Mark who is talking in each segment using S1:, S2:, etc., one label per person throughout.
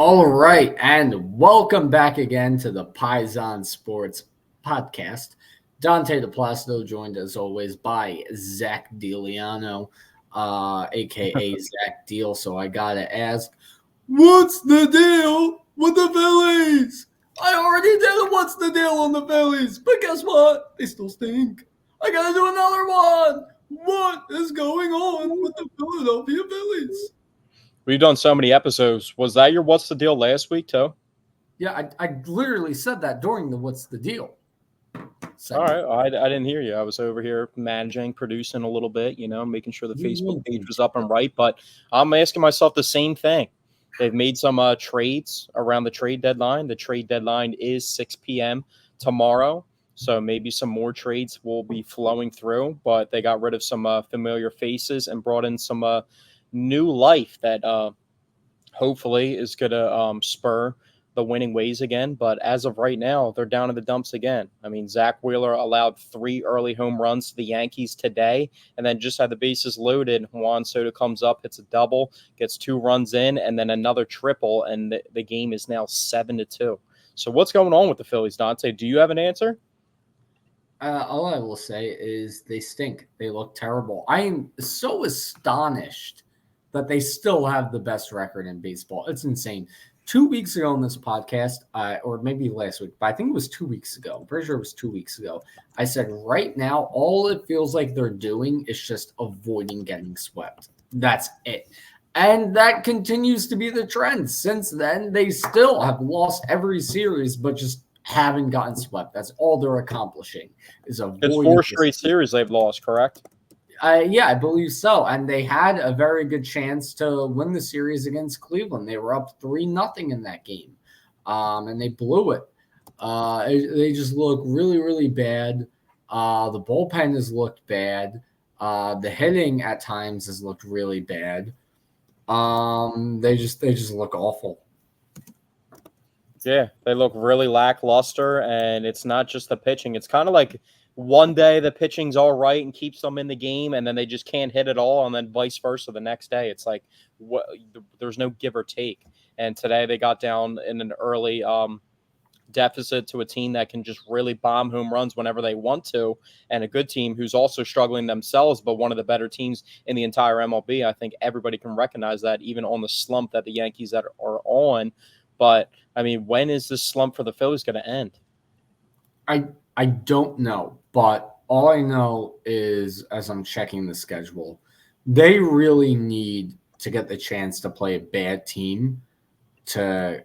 S1: All right, and welcome back again to the Paisan Sports podcast. Dante DePlacido joined as always by Zach Deliano, aka Zach Deal. So I gotta ask, what's the deal with the Phillies? I already did a what's the deal on the Phillies, but guess what? They still stink. I gotta do another one. What is going on with the Philadelphia Phillies?
S2: We've done so many episodes. Was that your What's the Deal last week, too?
S1: Yeah, I literally said that during the what's the deal
S2: All
S1: segment.
S2: right. I didn't hear you. I was over here managing, producing a little bit, making sure the
S1: You
S2: Facebook
S1: mean
S2: page was up and right. But I'm asking myself the same thing. They've made some trades around the trade deadline. The trade deadline is 6 p.m. tomorrow. So maybe some more trades will be flowing through. But they got rid of some familiar faces and brought in some new life that hopefully is going to spur the winning ways again. But as of right now, they're down in the dumps again. I mean, Zach Wheeler allowed 3 early home runs to the Yankees today, and then just had the bases loaded. Juan Soto comes up, hits a double, gets 2 runs in, and then another triple, and the game is now 7-2. So what's going on with the Phillies, Dante? Do you have an answer?
S1: all I will say is they stink. They look terrible. I am so astonished that they still have the best record in baseball. It's insane. 2 weeks ago on this podcast, or maybe last week, but I think it was 2 weeks ago. I'm pretty sure it was 2 weeks ago. I said, right now, all it feels like they're doing is just avoiding getting swept. That's it. And that continues to be the trend. Since then, they still have lost every series, but just haven't gotten swept. That's all they're accomplishing is
S2: It's
S1: avoiding
S2: 4
S1: this.
S2: straight series they've lost, correct?
S1: Yeah, I believe so. And they had a very good chance to win the series against Cleveland. They were up 3-0 in that game, and they blew it. They just look really, really bad. The bullpen has looked bad. The hitting at times has looked really bad. They just look awful.
S2: Yeah, they look really lackluster, and it's not just the pitching. It's kind of like one day the pitching's all right and keeps them in the game, and then they just can't hit it all, and then vice versa the next day. It's like there's no give or take. And today they got down in an early deficit to a team that can just really bomb home runs whenever they want to, and a good team who's also struggling themselves, but one of the better teams in the entire MLB. I think everybody can recognize that, even on the slump that the Yankees that are on. But I mean, when is this slump for the Phillies going to end?
S1: I don't know, but all I know is as I'm checking the schedule, they really need to get the chance to play a bad team to,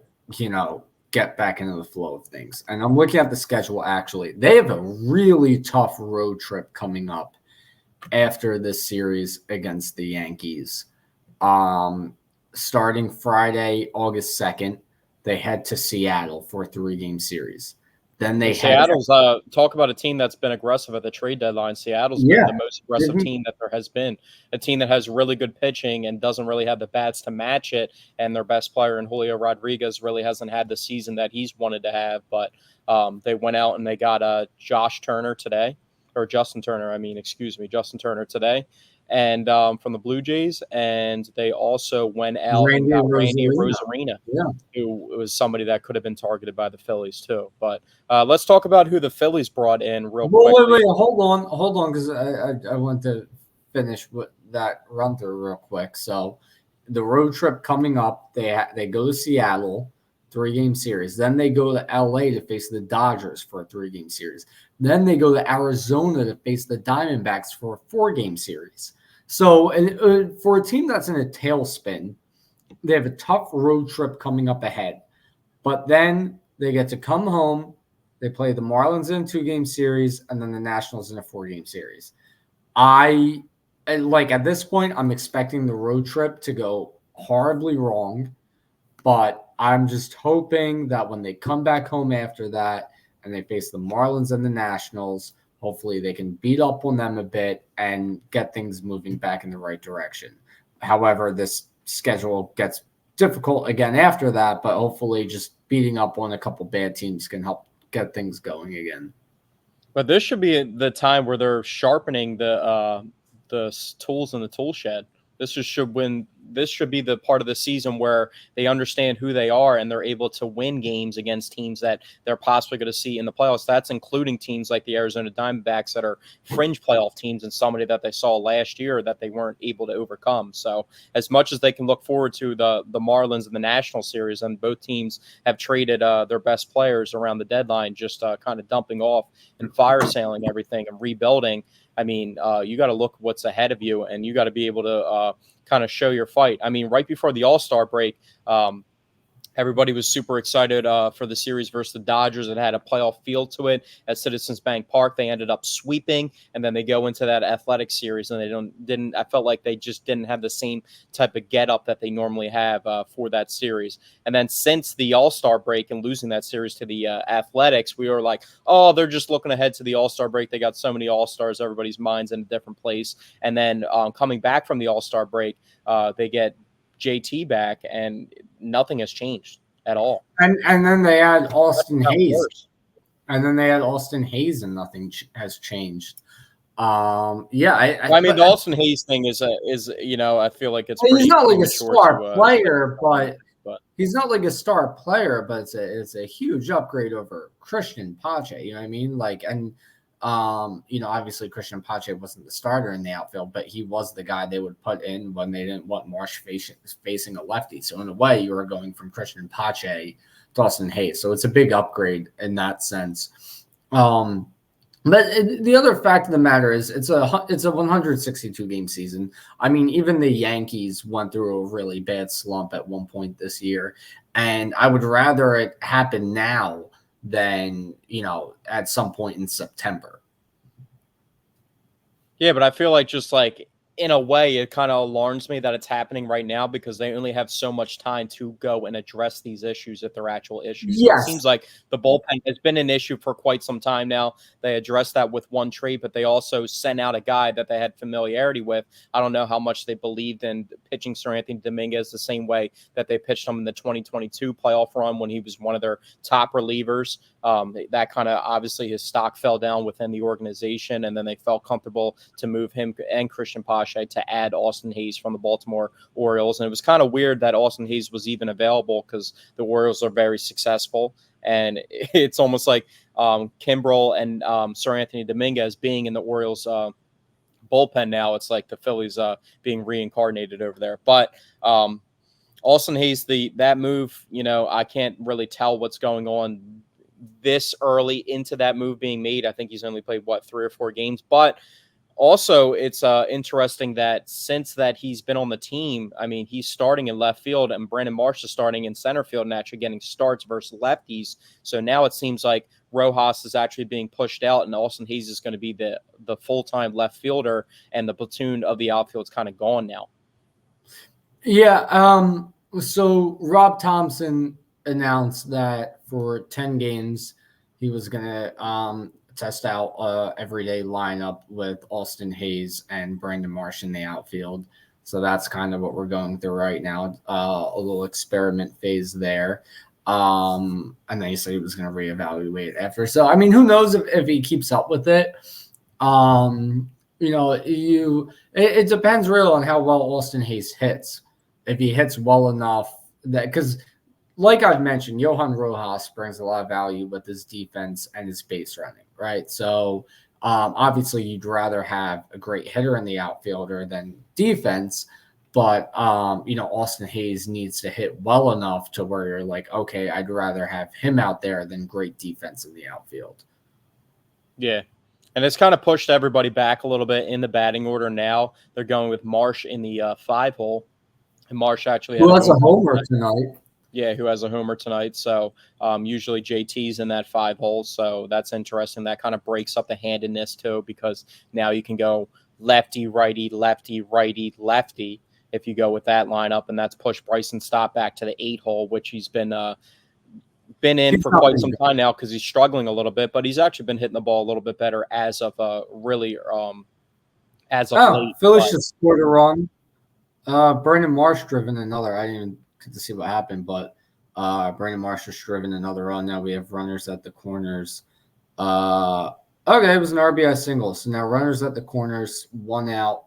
S1: get back into the flow of things. And I'm looking at the schedule actually. They have a really tough road trip coming up after this series against the Yankees. Um, Starting Friday, August 2nd, they head to Seattle for a 3-game series. Then they
S2: And
S1: head
S2: Seattle's talk about a team that's been aggressive at the trade deadline. Seattle's been
S1: yeah.
S2: the most aggressive team that there has been. A team that has really good pitching and doesn't really have the bats to match it. And their best player in Julio Rodriguez really hasn't had the season that he's wanted to have. But they went out and they got Josh Turner today, or Justin Turner. I mean, excuse me, Justin Turner today, and from the Blue Jays. And they also went out and
S1: Randy
S2: got Randy
S1: Rosarina.
S2: Rosarina,
S1: Yeah.
S2: who was somebody that could have been targeted by the Phillies too. But let's talk about who the Phillies brought in real
S1: Well,
S2: quickly.
S1: wait, hold on, because I want to finish with that run through real quick. So, the road trip coming up, they go to Seattle, 3-game series. Then they go to LA to face the Dodgers for a 3-game series. Then they go to Arizona to face the Diamondbacks for a 4-game series. So, for a team that's in a tailspin, they have a tough road trip coming up ahead. But then they get to come home. They play the Marlins in a 2-game series, and then the Nationals in a 4-game series. At this point, I'm expecting the road trip to go horribly wrong, but I'm just hoping that when they come back home after that and they face the Marlins and the Nationals, hopefully they can beat up on them a bit and get things moving back in the right direction. However, this schedule gets difficult again after that, but hopefully just beating up on a couple bad teams can help get things going again.
S2: But this should be the time where they're sharpening the tools in the tool shed. This should be the part of the season where they understand who they are and they're able to win games against teams that they're possibly going to see in the playoffs. That's including teams like the Arizona Diamondbacks that are fringe playoff teams and somebody that they saw last year that they weren't able to overcome. So as much as they can look forward to the Marlins in the National Series, and both teams have traded their best players around the deadline, just kind of dumping off and fire sailing everything and rebuilding. I mean, you got to look what's ahead of you, and you got to be able to kind of show your fight. I mean, right before the All-Star break, everybody was super excited for the series versus the Dodgers. It had a playoff feel to it at Citizens Bank Park. They ended up sweeping, and then they go into that athletic series, and they didn't. I felt like they just didn't have the same type of get up that they normally have for that series. And then since the All-Star break and losing that series to the Athletics, we were like, oh, they're just looking ahead to the All-Star break. They got so many All-Stars, everybody's mind's in a different place. And then coming back from the All-Star break, they get JT back, and nothing has changed at all.
S1: And then they had Austin Hayes, and nothing has changed. I mean,
S2: the Austin Hayes thing is I feel like it's
S1: he's not like a star player, but he's not like a star player, but it's a huge upgrade over Christian Pache. You know what I mean? Like, and obviously Christian Pache wasn't the starter in the outfield, but he was the guy they would put in when they didn't want Marsh facing a lefty. So in a way, you were going from Christian Pache to Austin Hayes. So it's a big upgrade in that sense. But the other fact of the matter is it's a 162 game season. I mean, even the Yankees went through a really bad slump at one point this year, and I would rather it happen now than at some point in September.
S2: Yeah, but I feel like just like in a way, it kind of alarms me that it's happening right now because they only have so much time to go and address these issues if they're actual issues.
S1: Yes.
S2: So it seems like the bullpen has been an issue for quite some time now. They addressed that with one trade, but they also sent out a guy that they had familiarity with. I don't know how much they believed in pitching Seranthony Dominguez the same way that they pitched him in the 2022 playoff run when he was one of their top relievers. That kind of obviously his stock fell down within the organization, and then they felt comfortable to move him and Christian Pache to add Austin Hayes from the Baltimore Orioles. And it was kind of weird that Austin Hayes was even available because the Orioles are very successful. And it's almost like Kimbrel and Seranthony Dominguez being in the Orioles bullpen now. It's like the Phillies being reincarnated over there. But Austin Hayes, that move, I can't really tell what's going on this early into that move being made. I think he's only played 3 or 4 games, but also it's interesting that since that he's been on the team, I mean, he's starting in left field and Brandon Marsh is starting in center field and actually getting starts versus lefties. So now it seems like Rojas is actually being pushed out and Austin Hayes is going to be the full-time left fielder, and the platoon of the outfield's kind of gone now.
S1: Yeah. So Rob Thompson announced that for 10 games, he was going to test out everyday lineup with Austin Hayes and Brandon Marsh in the outfield. So that's kind of what we're going through right now, a little experiment phase there. And then he said he was going to reevaluate after. So, I mean, who knows if he keeps up with it. It depends really on how well Austin Hayes hits. If he hits well enough that, because like I've mentioned, Johan Rojas brings a lot of value with his defense and his base running, right? So obviously you'd rather have a great hitter in the outfielder than defense, but Austin Hayes needs to hit well enough to where you're like, okay, I'd rather have him out there than great defense in the outfield.
S2: Yeah. And it's kind of pushed everybody back a little bit in the batting order now. They're going with Marsh in the 5 hole. And Marsh actually
S1: has a homer tonight.
S2: Yeah, who has a homer tonight. So usually JT's in that 5 hole. So that's interesting. That kind of breaks up the handedness too, because now you can go lefty, righty, lefty, righty, lefty if you go with that lineup. And that's pushed Bryson Stott back to the 8 hole, which he's been in for quite some time now because he's struggling a little bit. But he's actually been hitting the ball a little bit better as of late.
S1: Phillies just scored a run. Brandon Marsh driven another. I didn't even get to see what happened, but Brandon Marsh was driven another run. Now we have runners at the corners. Okay, it was an RBI single. So now runners at the corners, 1 out,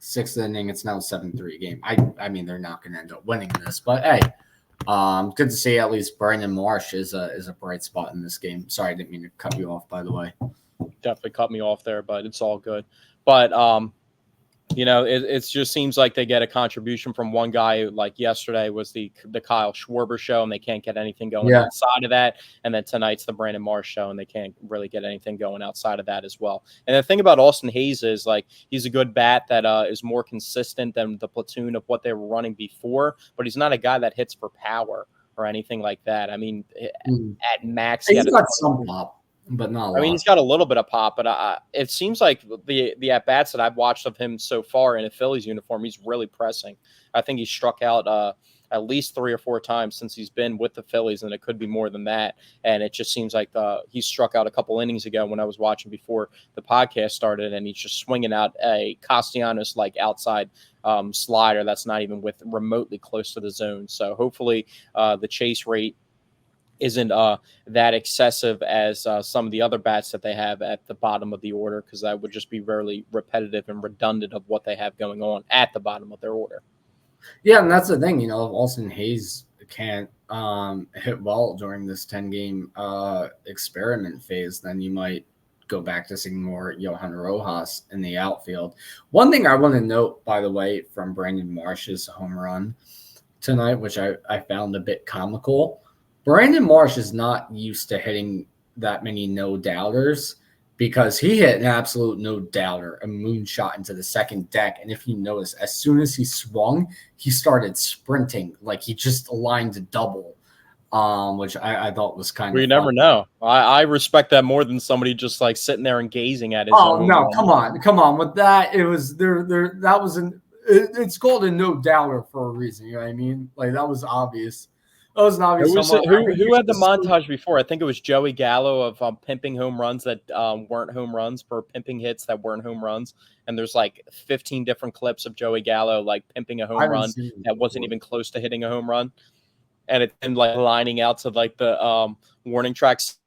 S1: 6th inning. It's now a 7-3 game. I mean, they're not going to end up winning this, but hey, good to see at least Brandon Marsh is a bright spot in this game. Sorry, I didn't mean to cut you off, by the way.
S2: Definitely cut me off there, but it's all good. But it just seems like they get a contribution from one guy. Like yesterday was the Kyle Schwarber show, and they can't get anything going outside of that. And then tonight's the Brandon Marsh show, and they can't really get anything going outside of that as well. And the thing about Austin Hayes is like he's a good bat that is more consistent than the platoon of what they were running before, but he's not a guy that hits for power or anything like that. I mean, at max,
S1: he's got some pop. But not a lot.
S2: I mean, he's got a little bit of pop, but it seems like the at-bats that I've watched of him so far in a Phillies uniform, he's really pressing. I think he's struck out at least 3 or 4 times since he's been with the Phillies, and it could be more than that. And it just seems like he struck out a couple innings ago when I was watching before the podcast started, and he's just swinging out a Castellanos-like outside slider that's not even remotely close to the zone. So hopefully the chase rate isn't that excessive as some of the other bats that they have at the bottom of the order, because that would just be very repetitive and redundant of what they have going on at the bottom of their order.
S1: Yeah, and that's the thing, if Austin Hayes can't hit well during this 10-game experiment phase, then you might go back to seeing more Johan Rojas in the outfield. One thing I want to note, by the way, from Brandon Marsh's home run tonight, which I found a bit comical, Brandon Marsh is not used to hitting that many no-doubters because he hit an absolute no-doubter, a moonshot into the second deck. And if you notice, as soon as he swung, he started sprinting. Like he just aligned a double, which I thought was kind of
S2: you never know. I respect that more than somebody just like sitting there and gazing at his
S1: own. No, come on. With that, it was there. That was it's called a no-doubter for a reason. You know what I mean? Like that was obvious. Who had
S2: the montage before? I think it was Joey Gallo of pimping home runs that weren't home runs, for pimping hits that weren't home runs. And there's like 15 different clips of Joey Gallo like pimping a home run that wasn't even close to hitting a home run. And it's been like lining out to like the warning tracks,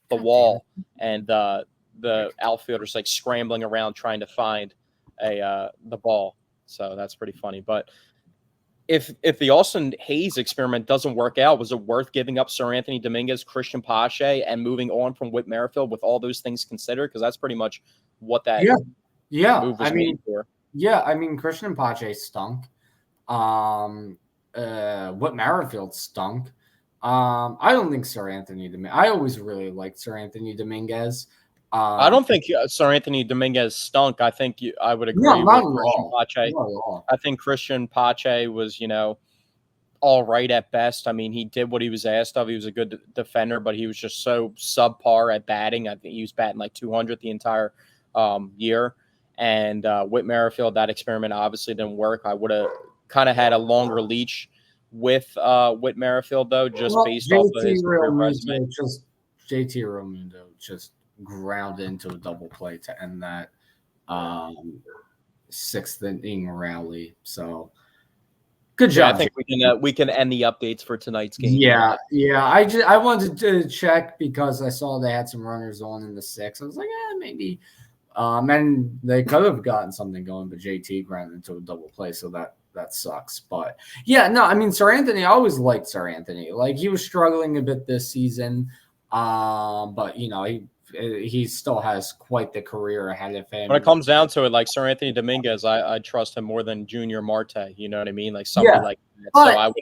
S2: the wall, and the outfielders like scrambling around trying to find the ball. So that's pretty funny. But if the Austin Hayes experiment doesn't work out, was it worth giving up Sir Anthony Dominguez, Christian Pache, and moving on from Whit Merrifield with all those things considered? Because that's pretty much what that move was made for.
S1: Yeah, I mean, Christian Pache stunk. Whit Merrifield stunk. I don't think Sir Anthony Dominguez. I always really liked Sir Anthony Dominguez.
S2: I don't think Sir Anthony Dominguez stunk. I think I would agree with Christian Pache. I think Christian Pache was, all right at best. I mean, he did what he was asked of. He was a good defender, but he was just so subpar at batting. I think he was batting like 200 the entire year. And Whit Merrifield, that experiment obviously didn't work. I would have kind of had a longer leash with Whit Merrifield, though, just based off of his resume.
S1: JT Realmuto just ground into a double play to end that 6th inning rally. So good job.
S2: I think we can end the updates for tonight's game.
S1: Yeah. I wanted to check because I saw they had some runners on in the 6th. I was like, maybe. And they could have gotten something going, but JT grounded into a double play, so that sucks. But yeah, no, I mean, Sir Anthony, I always liked Sir Anthony. Like he was struggling a bit this season, but he still has quite the career ahead of him.
S2: When it comes down to it, like Sir Anthony Dominguez, I trust him more than Junior Marte. You know what I mean? Like somebody like that. So I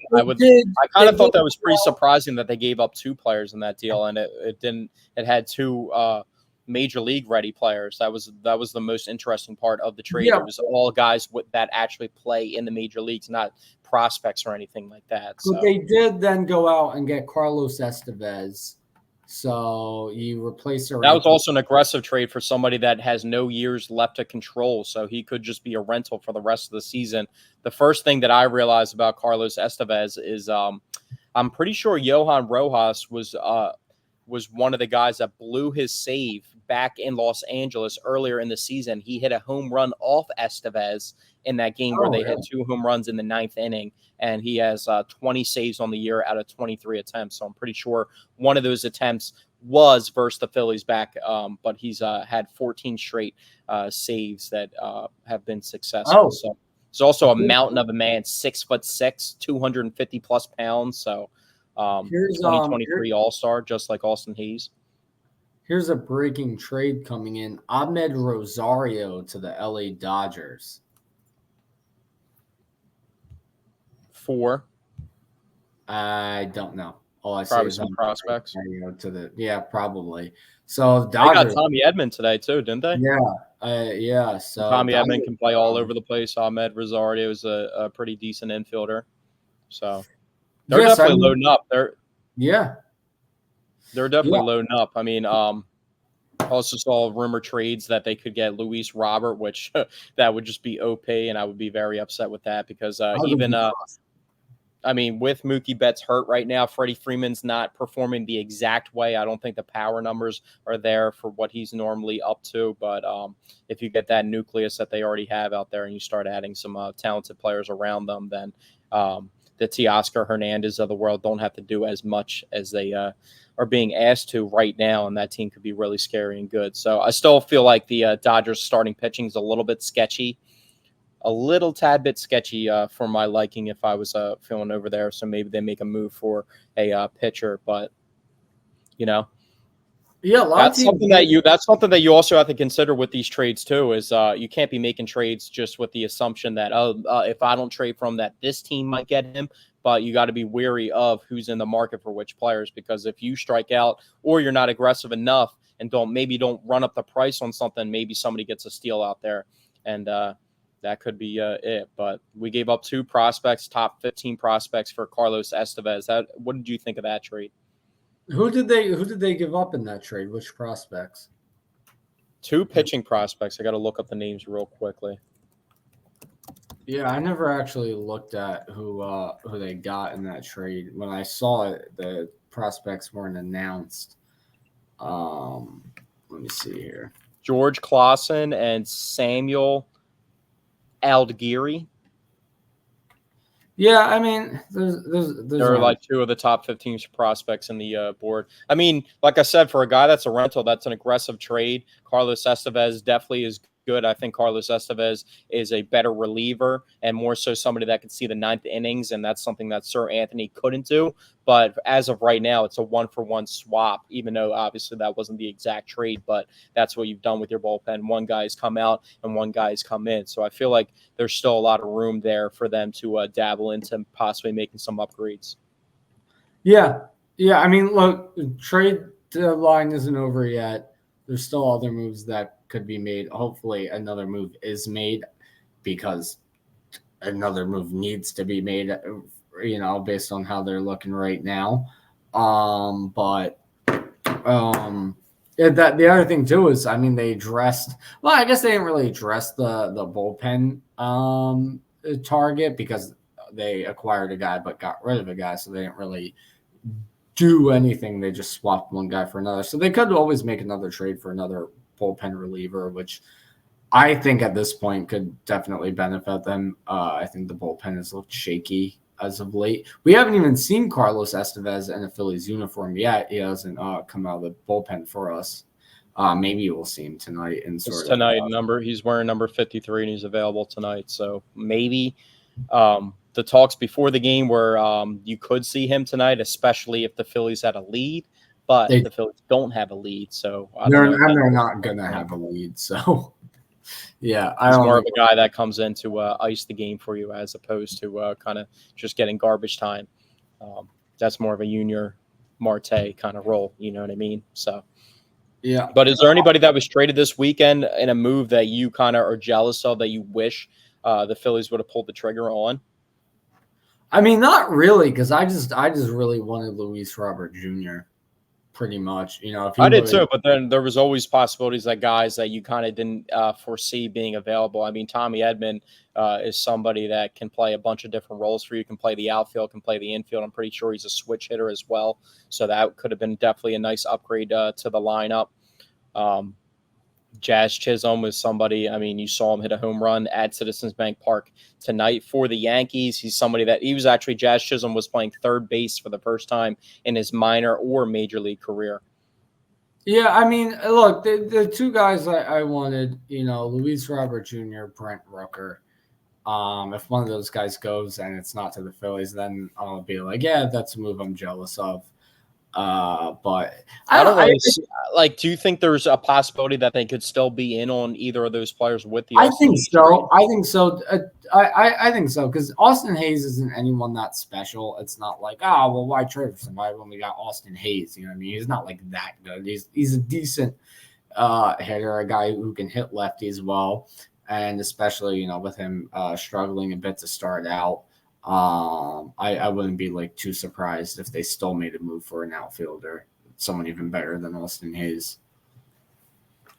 S2: kind of thought that was pretty surprising that they gave up 2 players in that deal, and it had 2 major league ready players. That was the most interesting part of the trade. It was all guys that actually play in the major leagues, not prospects or anything like that.
S1: But they did then go out and get Carlos Estevez. So you replace her.
S2: That was also an aggressive trade for somebody that has no years left to control. So he could just be a rental for the rest of the season. The first thing that I realized about Carlos Estevez is I'm pretty sure Johan Rojas was one of the guys that blew his save back in Los Angeles earlier in the season. He hit a home run off Estevez in that game where they hit 2 home runs in the 9th inning, and he has 20 saves on the year out of 23 attempts. So I'm pretty sure one of those attempts was versus the Phillies back, but he's had 14 straight saves that have been successful.
S1: Oh,
S2: So he's also a mountain of a man, 6'6", 250 plus pounds. So
S1: here's
S2: 2023 All-Star, just like Austin Hayes.
S1: here's a breaking trade coming in. Ahmed Rosario to the LA Dodgers.
S2: For
S1: I don't know. All I see
S2: probably
S1: is
S2: some prospects.
S1: Probably. So
S2: They got
S1: Dodgers.
S2: Tommy Edman today too, didn't they?
S1: Yeah. So
S2: Tommy
S1: Dodgers,
S2: Edman can play all over the place. Ahmed Rosario is a pretty decent infielder. So they're
S1: yes,
S2: definitely loading up. They're definitely loading up. I mean, also saw rumor trades that they could get Luis Robert, which that would just be OP, and I would be very upset with that because I mean, with Mookie Betts hurt right now, Freddie Freeman's not performing the exact way. I don't think the power numbers are there for what he's normally up to. But if you get that nucleus that they already have out there and you start adding some talented players around them, then the Teoscar Hernandez of the world don't have to do as much as they are being asked to right now, and that team could be really scary and good. So I still feel like the Dodgers starting pitching is a little bit sketchy. A little tad bit sketchy for my liking if I was feeling over there. So maybe they make a move for a pitcher, but that's something that you also have to consider with these trades too. Is you can't be making trades just with the assumption that if I don't trade from that, this team might get him. But you got to be wary of who's in the market for which players, because if you strike out or you're not aggressive enough and don't run up the price on something, maybe somebody gets a steal out there, and that could be it. But we gave up 2 prospects, top 15 prospects for Carlos Estevez. What did you think of that trade?
S1: Who did they give up in that trade? Which prospects?
S2: 2 pitching prospects. I got to look up the names real quickly.
S1: Yeah, I never actually looked at who they got in that trade. When I saw it, the prospects weren't announced. Let me see here.
S2: George Clausen and Samuel Aldgiri.
S1: Yeah, I mean,
S2: they're like 2 of the top 15 prospects in the board. I mean, like I said, for a guy that's a rental, that's an aggressive trade. Carlos Estevez definitely is good. I think Carlos Estevez is a better reliever and more so somebody that can see the 9th innings, and that's something that Sir Anthony couldn't do. But as of right now, it's a 1-for-1 swap, even though obviously that wasn't the exact trade, but that's what you've done with your bullpen. One guy's come out and one guy's come in. So I feel like there's still a lot of room there for them to dabble into possibly making some upgrades.
S1: Yeah. I mean, look, trade deadline isn't over yet. There's still other moves that could be made. Hopefully another move is made, because another move needs to be made, based on how they're looking right now. The other thing too is, I mean, they addressed, well, I guess they didn't really address the bullpen target, because they acquired a guy but got rid of a guy, so they didn't really do anything. They just swapped one guy for another. So they could always make another trade for another bullpen reliever, which I think at this point could definitely benefit them. I think the bullpen has looked shaky as of late. We haven't even seen Carlos Estevez in a Phillies uniform yet. He hasn't come out of the bullpen for us. Maybe we'll see him tonight.
S2: He's wearing number 53 and he's available tonight. So maybe the talks before the game were you could see him tonight, especially if the Phillies had a lead. But the Phillies don't have a lead, so
S1: they're not going to have a lead. So, yeah.
S2: He's more of a guy that comes in to ice the game for you as opposed to kind of just getting garbage time. That's more of a Junior Marte kind of role, you know what I mean? So,
S1: yeah.
S2: But is there anybody that was traded this weekend in a move that you kind of are jealous of, that you wish the Phillies would have pulled the trigger on?
S1: I mean, not really, because I just really wanted Luis Robert Jr. pretty much. If
S2: I did too, but then there was always possibilities that guys that you kind of didn't foresee being available. I mean, Tommy Edman is somebody that can play a bunch of different roles for you. Can play the outfield, can play the infield. I'm pretty sure he's a switch hitter as well. So that could have been definitely a nice upgrade to the lineup. Jazz Chisholm was somebody, I mean, you saw him hit a home run at Citizens Bank Park tonight for the Yankees. He's somebody that Jazz Chisholm was playing third base for the first time in his minor or major league career.
S1: Yeah, I mean, look, the two guys I wanted, Luis Robert Jr., Brent Rooker. If one of those guys goes and it's not to the Phillies, then I'll be like, yeah, that's a move I'm jealous of. But I
S2: I
S1: don't.
S2: don't really see, like. Do you think there's a possibility that they could still be in on either of those players with the
S1: I
S2: Austin
S1: think
S2: Hayes trade?
S1: so. I think so. I think so because Austin Hayes isn't anyone that special. It's not like, oh well, why trade for somebody when we got Austin Hayes? You know what I mean? He's not like that good. He's a decent hitter, a guy who can hit lefties well, and especially with him struggling a bit to start out. I wouldn't be like too surprised if they still made a move for an outfielder, someone even better than Austin Hayes.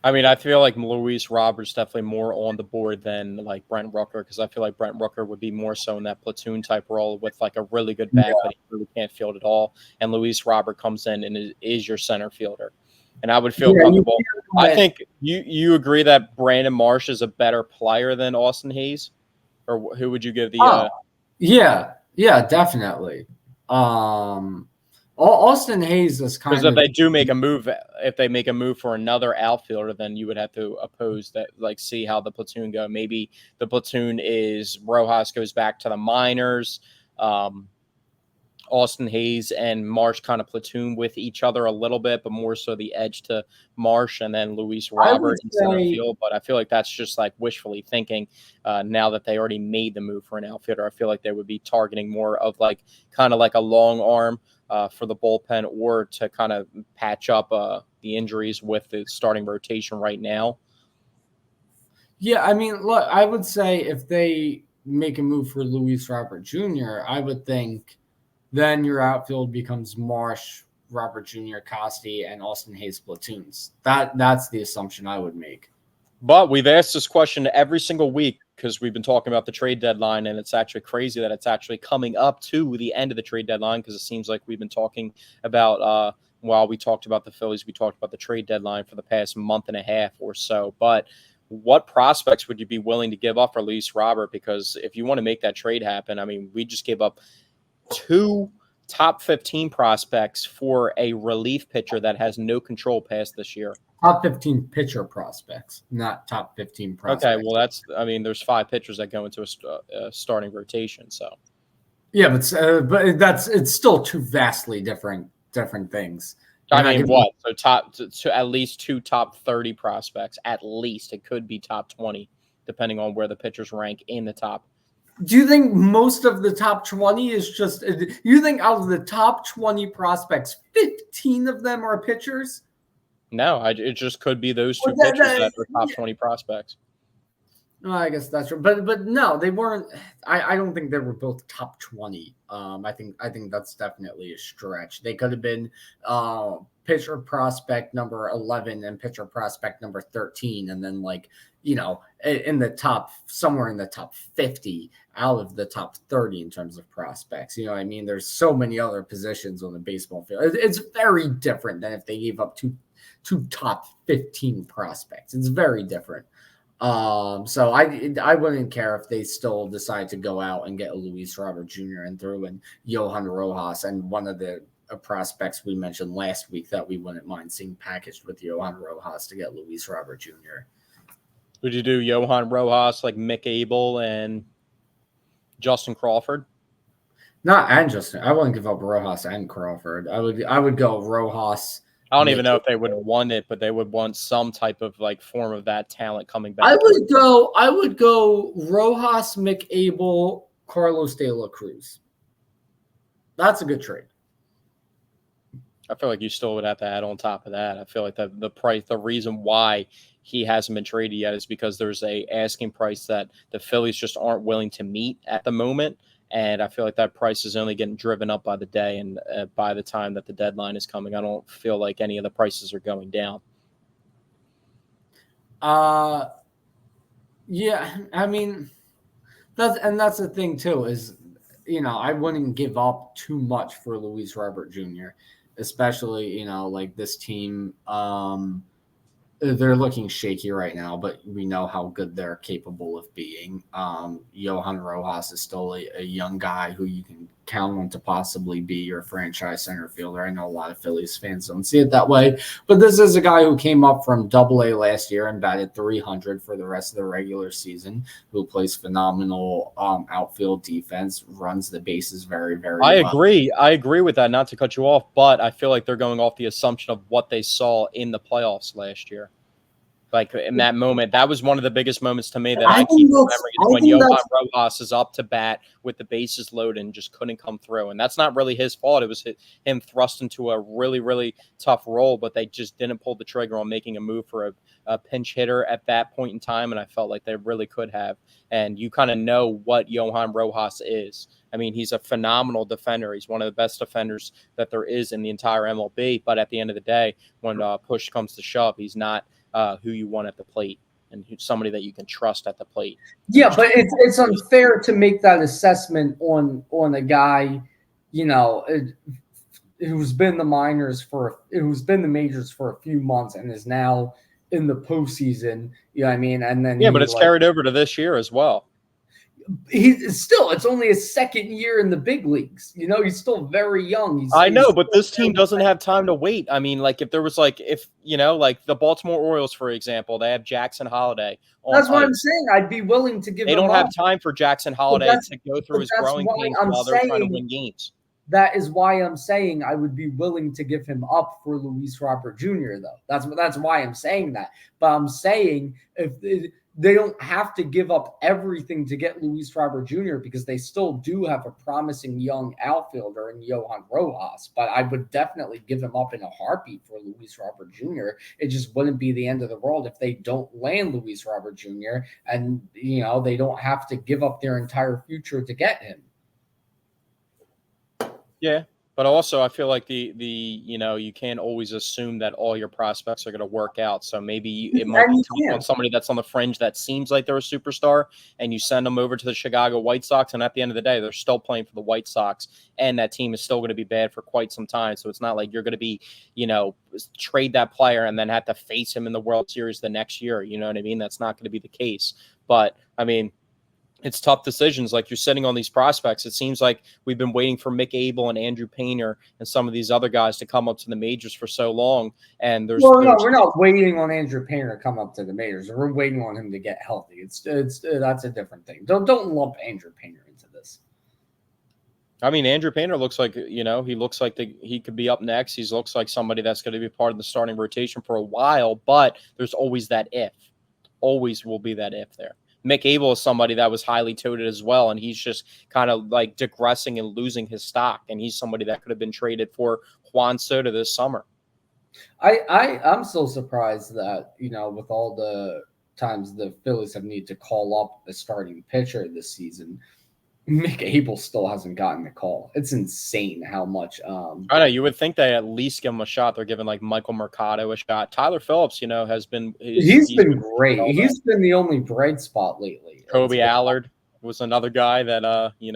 S2: I mean, I feel like Luis Roberts definitely more on the board than like Brent Rooker because I feel like Brent Rooker would be more so in that platoon type role with like a really good bat, but he really can't field at all. And Luis Robert comes in and is your center fielder, and I would feel
S1: Yeah,
S2: comfortable. I think you agree that Brandon Marsh is a better player than Austin Hayes, or who would you give the?
S1: Oh, yeah, definitely. Um, Austin Hayes is
S2: Because
S1: kind
S2: if
S1: of
S2: they do make a move, if they make a move for another outfielder, then you would have to oppose that, like see how the platoon go. Maybe the platoon is Rojas goes back to the minors. Um, Austin Hayes and Marsh kind of platoon with each other a little bit, but more so the edge to Marsh and then Luis
S1: I would
S2: Robert in center
S1: say.
S2: field. But I feel like that's just like wishfully thinking now that they already made the move for an outfielder. I feel like they would be targeting more of like kind of like a long arm for the bullpen or to kind of patch up the injuries with the starting rotation right now.
S1: Yeah, I mean, look, I would say if they make a move for Luis Robert Jr., I would think then your outfield becomes Marsh, Robert Jr., Costi, and Austin Hayes platoons. That's the assumption I would make.
S2: But we've asked this question every single week because we've been talking about the trade deadline, and it's actually crazy that it's actually coming up to the end of the trade deadline because it seems like we've been talking about, while we talked about the Phillies, we talked about the trade deadline for the past month and a half or so. But what prospects would you be willing to give up for Luis Robert? Because if you want to make that trade happen, I mean, we just gave up two top 15 prospects for a relief pitcher that has no control past this year.
S1: Top 15 pitcher prospects, not top 15
S2: Okay,
S1: prospects.
S2: well, I mean, there's five pitchers that go into a starting rotation. So,
S1: Yeah, but it's still two vastly different things. You're
S2: I
S1: not
S2: mean,
S1: giving.
S2: what? So, to at least two top 30 prospects, at least. It could be top 20, depending on where the pitchers rank in the top.
S1: Do you think most of the top 20 is just? You think out of the top 20 prospects, 15 of them are pitchers?
S2: No, it just could be those
S1: Well,
S2: two pitchers that are top 20 prospects.
S1: I guess that's true, but no, they weren't. I don't think they were both top 20. I think that's definitely a stretch. They could have been pitcher prospect number 11 and pitcher prospect number 13, and then in the top somewhere in the top 50 out of the top 30 in terms of prospects. You know what I mean? There's so many other positions on the baseball field. It's very different than if they gave up two top 15 prospects. It's very different. So I wouldn't care if they still decide to go out and get a Luis Robert Jr. and throw in Johan Rojas and one of the prospects we mentioned last week that we wouldn't mind seeing packaged with Johan Rojas to get Luis Robert Jr.
S2: Would you do Johan Rojas, like Mick Abel and Justin Crawford?
S1: Not and Justin. I wouldn't give up Rojas and Crawford. I would go Rojas.
S2: I don't even know if they would want it, but they would want some type of like form of that talent coming back.
S1: I would go Rojas, McAbel, Carlos De La Cruz. That's a good trade.
S2: I feel like you still would have to add on top of that. I feel like the reason why he hasn't been traded yet is because there's a asking price that the Phillies just aren't willing to meet at the moment. And I feel like that price is only getting driven up by the day. And by the time that the deadline is coming, I don't feel like any of the prices are going down.
S1: Yeah, I mean, that's the thing too is, I wouldn't give up too much for Luis Robert Jr., especially, like this team. They're looking shaky right now, but we know how good they're capable of being. Johan Rojas is still a young guy who you can count on to possibly be your franchise center fielder. I know a lot of Phillies fans don't see it that way, but this is a guy who came up from Double-A last year and batted .300 for the rest of the regular season, who plays phenomenal outfield defense, runs the bases very, very well.
S2: I agree with that, not to cut you off, but I feel like they're going off the assumption of what they saw in the playoffs last year. Like in that moment, that was one of the biggest moments to me that I keep remembering. Is when Johan Rojas is up to bat with the bases loaded and just couldn't come through. And that's not really his fault. It was him thrust into a really, really tough role, but they just didn't pull the trigger on making a move for a pinch hitter at that point in time. And I felt like they really could have. And you kind of know what Johan Rojas is. I mean, he's a phenomenal defender. He's one of the best defenders that there is in the entire MLB. But at the end of the day, when push comes to shove, he's not who you want at the plate and somebody that you can trust at the plate.
S1: Yeah, but it's unfair to make that assessment on a guy, who's been the majors for a few months and is now in the postseason. You know what I mean? And then
S2: but it's carried over to this year as well.
S1: It's only his second year in the big leagues. He's still very young.
S2: I know, but this team doesn't have time to wait. I mean, like if there was like the Baltimore Orioles, for example, they have Jackson Holiday.
S1: That's what I'm saying. I'd be willing to give.
S2: They don't have time for Jackson Holiday to go through his growing pains while they're trying to win games.
S1: That is why I'm saying I would be willing to give him up for Luis Robert Jr. though. That's why I'm saying that. But I'm saying if they don't have to give up everything to get Luis Robert Jr. because they still do have a promising young outfielder in Johan Rojas. But I would definitely give him up in a heartbeat for Luis Robert Jr. It just wouldn't be the end of the world if they don't land Luis Robert Jr. and, they don't have to give up their entire future to get him.
S2: Yeah. But also, I feel like you can't always assume that all your prospects are going to work out. So maybe it might be on somebody that's on the fringe that seems like they're a superstar, and you send them over to the Chicago White Sox, and at the end of the day, they're still playing for the White Sox, and that team is still going to be bad for quite some time. So it's not like you're going to be, trade that player and then have to face him in the World Series the next year. You know what I mean? That's not going to be the case. But, I mean, it's tough decisions. Like you're sitting on these prospects. It seems like we've been waiting for Mick Abel and Andrew Painter and some of these other guys to come up to the majors for so long. And
S1: no, we're not waiting on Andrew Painter to come up to the majors. We're waiting on him to get healthy. It's that's a different thing. Don't lump Andrew Painter into this.
S2: I mean, Andrew Painter looks like, he looks like he could be up next. He looks like somebody that's going to be part of the starting rotation for a while, but there's always that if. Always will be that if there. Mick Abel is somebody that was highly touted as well, and he's just kind of like digressing and losing his stock, and he's somebody that could have been traded for Juan Soto this summer.
S1: I'm so surprised that, with all the times the Phillies have needed to call up a starting pitcher this season, Mick Abel still hasn't gotten a call. It's insane how much.
S2: I know, you would think they at least give him a shot. They're giving like Michael Mercado a shot. Tyler Phillips, has been
S1: he's been great. He's been the only bright spot lately.
S2: Kobe Allard was another guy that got his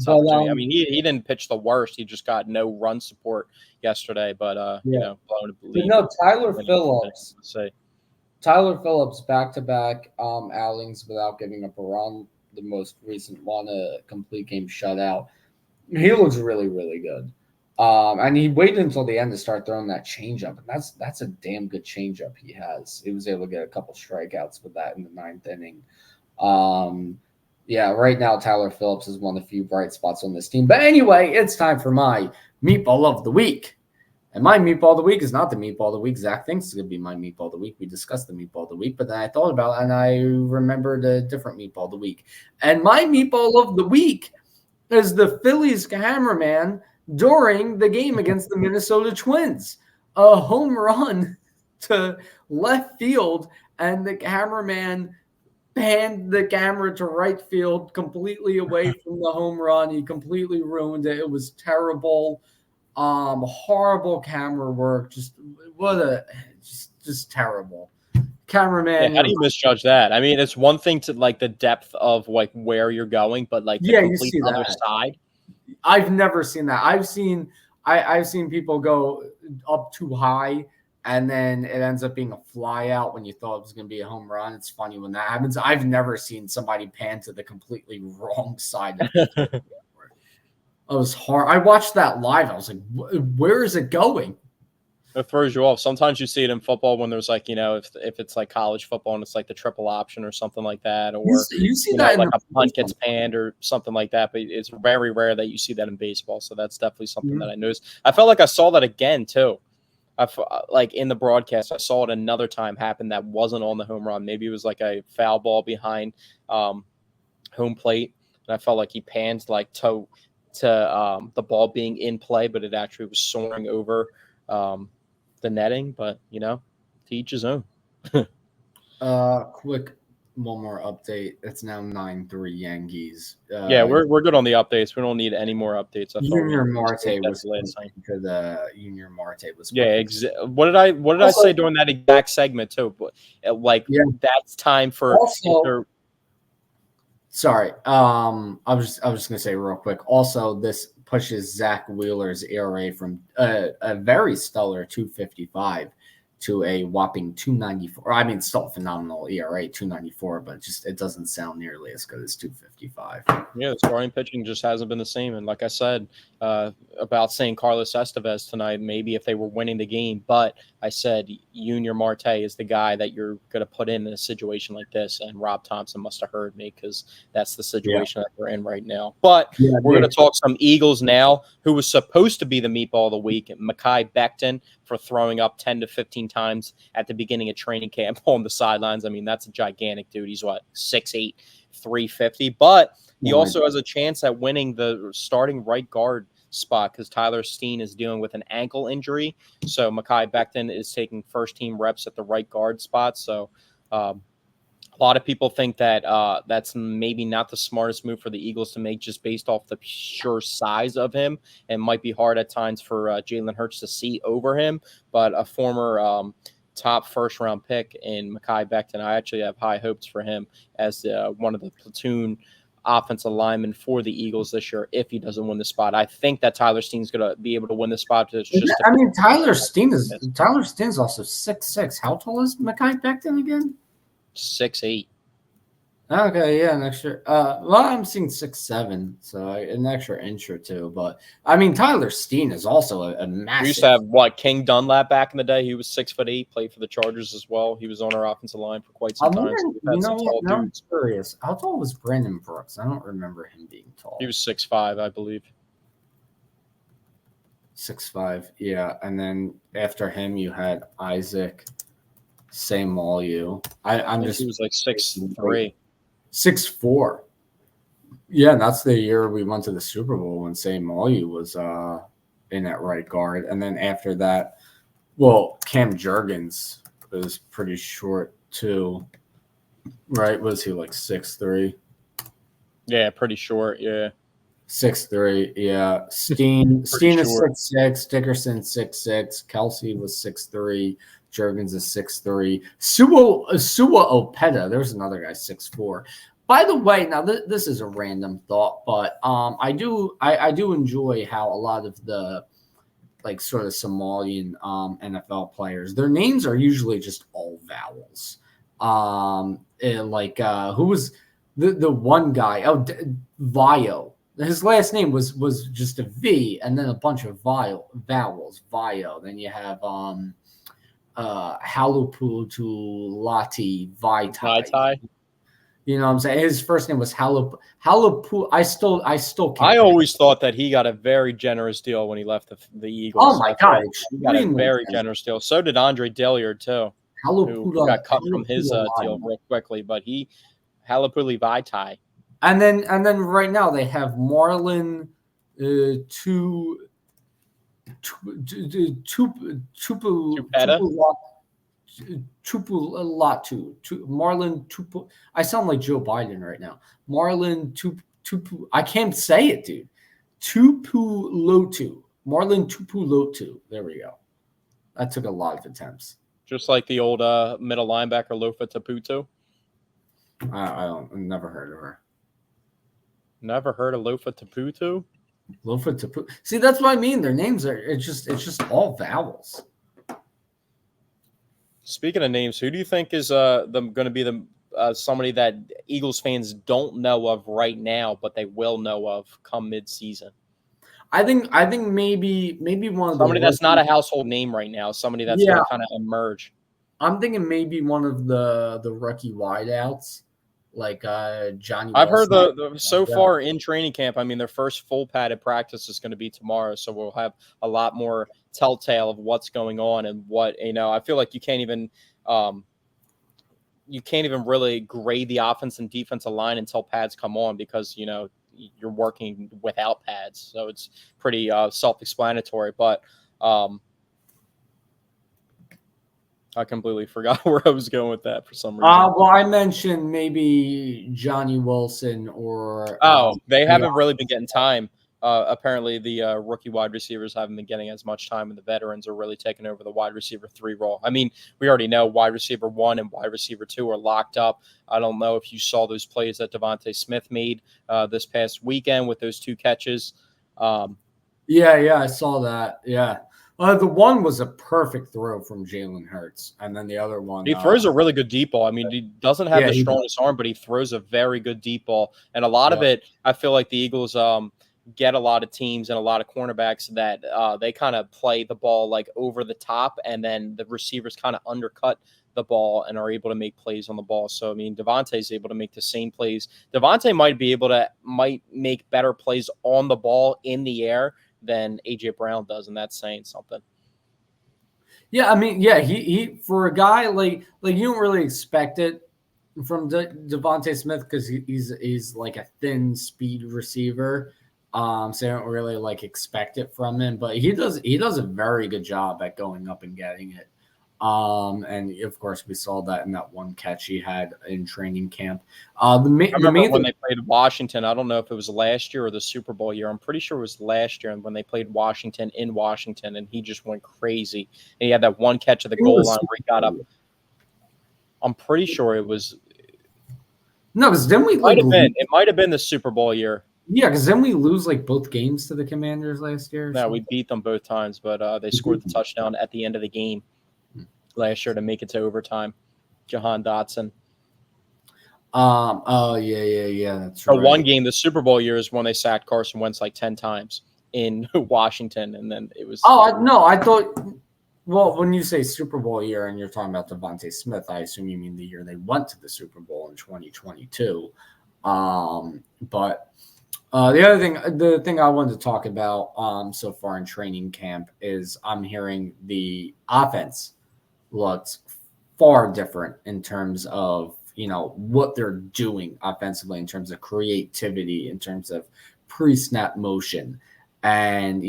S2: opportunity. I mean, he didn't pitch the worst. He just got no run support yesterday. But blown to believe.
S1: No, Tyler Phillips back-to-back outings without giving up a run. The most recent one, a complete game shutout. He looks really, really good. And he waited until the end to start throwing that changeup, and that's a damn good changeup he has. He was able to get a couple strikeouts with that in the ninth inning. Right now Tyler Phillips is one of the few bright spots on this team. But anyway, it's time for my Meatball of the Week. And my Meatball of the Week is not the Meatball of the Week Zach thinks it's going to be my Meatball of the Week. We discussed the Meatball of the Week, but then I thought about it, and I remembered a different Meatball of the Week. And my Meatball of the Week is the Phillies cameraman during the game against the Minnesota Twins. A home run to left field, and the cameraman panned the camera to right field completely away from the home run. He completely ruined it. It was terrible. Horrible camera work. Just terrible. Cameraman.
S2: How do you misjudge that? I mean, it's one thing to like the depth of like where you're going, but like the complete other side.
S1: I've never seen that. I've seen people go up too high, and then it ends up being a fly out when you thought it was going to be a home run. It's funny when that happens. I've never seen somebody pan to the completely wrong side of the I was hard. I watched that live. I was like, where is it going?
S2: It throws you off. Sometimes you see it in football when there's like, if it's like college football and it's like the triple option or something like that, or
S1: You see that in
S2: like
S1: the
S2: a punt gets panned or something like that. But it's very rare that you see that in baseball. So that's definitely something that I noticed. I felt like I saw that again too. Like in the broadcast, I saw it another time happen that wasn't on the home run. Maybe it was like a foul ball behind home plate, and I felt like he panned like to the ball being in play, but it actually was soaring over the netting. But to each his own.
S1: Quick one more update. It's now 9-3 Yankees.
S2: Yeah, we're good on the updates. We don't need any more updates. I thought
S1: Junior Marte was
S2: last time.
S1: for the Junior Marte was.
S2: Yeah, what did I say during that exact segment too? But that's time for.
S1: Also, sorry. I was just gonna say real quick. Also, this pushes Zach Wheeler's ERA from a very stellar 2.55 to a whopping 2.94. I mean, still a phenomenal ERA, 2.94, but it doesn't sound nearly as good as 2.55.
S2: Yeah, the starting pitching just hasn't been the same. And like I said about saying Carlos Estevez tonight, maybe if they were winning the game, but I said Junior Marte is the guy that you're going to put in a situation like this. And Rob Thompson must have heard me because that's the situation that we're in right now. But we're going to talk some Eagles now, who was supposed to be the meatball of the week, Mekhi Becton, for throwing up 10 to 15 times at the beginning of training camp on the sidelines. I mean, that's a gigantic dude. He's 6'8", 350, but he also has a chance at winning the starting right guard spot because Tyler Steen is dealing with an ankle injury. So Mekhi Becton is taking first-team reps at the right guard spot. So a lot of people think that that's maybe not the smartest move for the Eagles to make just based off the pure size of him. And might be hard at times for Jalen Hurts to see over him. But a former top first-round pick in Mekhi Becton, I actually have high hopes for him as one of the platoon offensive lineman for the Eagles this year if he doesn't win the spot. I think that Tyler Steen's going to be able to win the spot.
S1: Tyler Steen's also 6'6". How tall is Mekhi Becton again?
S2: 6'8".
S1: Okay, yeah, an extra. I'm seeing 6'7", so an extra inch or two. But I mean, Tyler Steen is also a massive.
S2: We used to have King Dunlap back in the day. He was 6'8", played for the Chargers as well. He was on our offensive line for quite some time.
S1: I'm curious. How tall was Brandon Brooks? I don't remember him being tall.
S2: He was 6'5", I believe.
S1: 6'5", yeah. And then after him, you had Isaac Seumalo. I'm just.
S2: He was like 6'3".
S1: 6'4". Yeah, and that's the year we went to the Super Bowl when Seumalo was in at right guard. And then after that, Cam Jurgens was pretty short too. Right? Was he like 6'3"?
S2: Yeah, pretty short, yeah.
S1: 6'3", yeah. Steen is 6'6", Dickerson 6'6", Kelsey was 6'3", Jurgens is 6'3", Sua Opeta, there's another guy 6'4". By the way, now this is a random thought, but I do enjoy how a lot of the sort of Somalian NFL players, their names are usually just all vowels. Who was the one guy? Oh, Vio. His last name was just a V and then a bunch of vowels. Vio. Then you have Halapululati Vaitai. You know what I'm saying? His first name was Halapu. I still can't.
S2: I always thought that he got a very generous deal when he left the Eagles.
S1: Oh my God,
S2: he got a very generous deal. So did Andre Dilliard too, who got cut from his deal real quickly. But Halapuli Vaitai.
S1: And then right now they have Marlon Tupulatu. Marlon Tupu. I sound like Joe Biden right now. Marlon Tupu. I can't say it, dude. Tupulotu. Marlon Tupulotu. There we go. That took a lot of attempts.
S2: Just like the old middle linebacker Lofa Taputo.
S1: I've never heard of her.
S2: Never heard of Lofa Taputo?
S1: Lofa Taputo. See, that's what I mean. Their names are it's just all vowels.
S2: Speaking of names, who do you think is going to be the somebody that Eagles fans don't know of right now, but they will know of come mid-season?
S1: I think maybe one of the
S2: Somebody that's not
S1: rookie,
S2: a household name right now, somebody that's
S1: yeah,
S2: going to kind of emerge.
S1: I'm thinking maybe one of the rookie wideouts like Johnny
S2: I've heard
S1: Wilson.
S2: so
S1: Yeah.
S2: far in training camp, I mean, their first full padded practice is going to be tomorrow. So we'll have a lot more telltale of what's going on and what, I feel like um, you can't even really grade the offense and defensive line until pads come on because, you're working without pads. So it's pretty self-explanatory, but I completely forgot where I was going with that for some reason.
S1: Well, I mentioned maybe Johnny Wilson or
S2: Oh, they
S1: yeah,
S2: haven't really been getting time. Apparently, the rookie wide receivers haven't been getting as much time, and the veterans are really taking over the wide receiver 3 role. I mean, we already know wide receiver 1 and wide receiver 2 are locked up. I don't know if you saw those plays that Devontae Smith made this past weekend with those 2 catches.
S1: yeah, I saw that. Yeah. The one was a perfect throw from Jalen Hurts, and then the other one,
S2: He throws a really good deep ball. I mean, he doesn't have
S1: yeah,
S2: the
S1: he does.
S2: strongest arm, but he throws a very good deep ball. And a lot of
S1: Yeah.
S2: it, I feel like the Eagles get a lot of teams and a lot of cornerbacks that they kind of play the ball like over the top, and then the receivers kind of undercut the ball and are able to make plays on the ball. So I mean, Devontae is able to make the same plays. Devontae might make better plays on the ball in the air than AJ Brown does, and that's saying something.
S1: Yeah, I mean, yeah, he for a guy like you don't really expect it from Devontae Smith because he's like a thin speed receiver. So I don't really like expect it from him, but he does a very good job at going up and getting it. And of course we saw that in that one catch he had in training camp. The
S2: I
S1: the
S2: remember
S1: main
S2: when
S1: thing,
S2: they played Washington. I don't know if it was last year or the Super Bowl year. I'm pretty sure it was last year, and when they played Washington in Washington, and he just went crazy. And he had that one catch at the goal line where he got up. I'm pretty sure it was.
S1: no, because then we
S2: Might
S1: like
S2: have been. It might have been the Super Bowl year.
S1: yeah, because then we lose like both games to the Commanders last year. Or
S2: No, we
S1: something.
S2: beat them both times, but they scored the touchdown at the end of the game last year to make it to overtime. Jahan Dotson.
S1: Oh yeah. That's
S2: For
S1: right.
S2: one game, the Super Bowl year is when they sacked Carson Wentz like 10 times in Washington, and then it was.
S1: Oh no, I thought. Well, when you say Super Bowl year and you're talking about Devontae Smith, I assume you mean the year they went to the Super Bowl in 2022. But the thing I wanted to talk about so far in training camp is I'm hearing the offense looks far different in terms of what they're doing offensively, in terms of creativity, in terms of pre-snap motion, and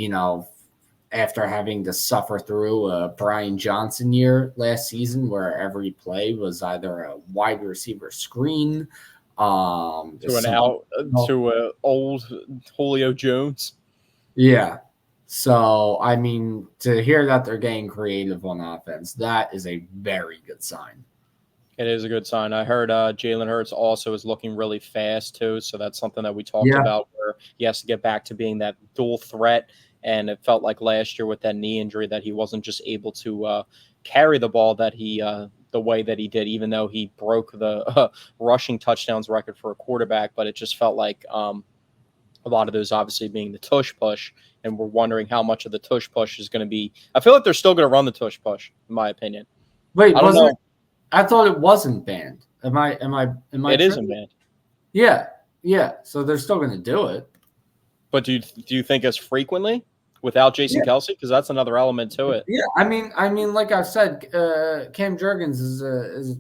S1: after having to suffer through a Brian Johnson year last season where every play was either a wide receiver screen,
S2: To an out to a old Julio Jones.
S1: yeah. So I mean, to hear that they're getting creative on offense, that is a very good sign.
S2: It is a good sign. I heard Jalen Hurts also is looking really fast too, so that's something that we talked
S1: Yeah.
S2: about where he has to get back to being that dual threat. And it felt like last year with that knee injury that he wasn't just able to carry the ball the way that he did, even though he broke the rushing touchdowns record for a quarterback. But it just felt like a lot of those obviously being the tush push, and we're wondering how much of the tush push is going to be. I feel like they're still going to run the tush push, in my opinion.
S1: Wait,
S2: I don't
S1: wasn't
S2: know.
S1: it? I thought it wasn't banned. Am I?
S2: It isn't, man.
S1: Yeah. So they're still going to do it.
S2: But do you think as frequently without Jason
S1: Yeah.
S2: Kelsey? Because that's another element to it.
S1: Yeah. I mean, like I've said, Cam Jurgens is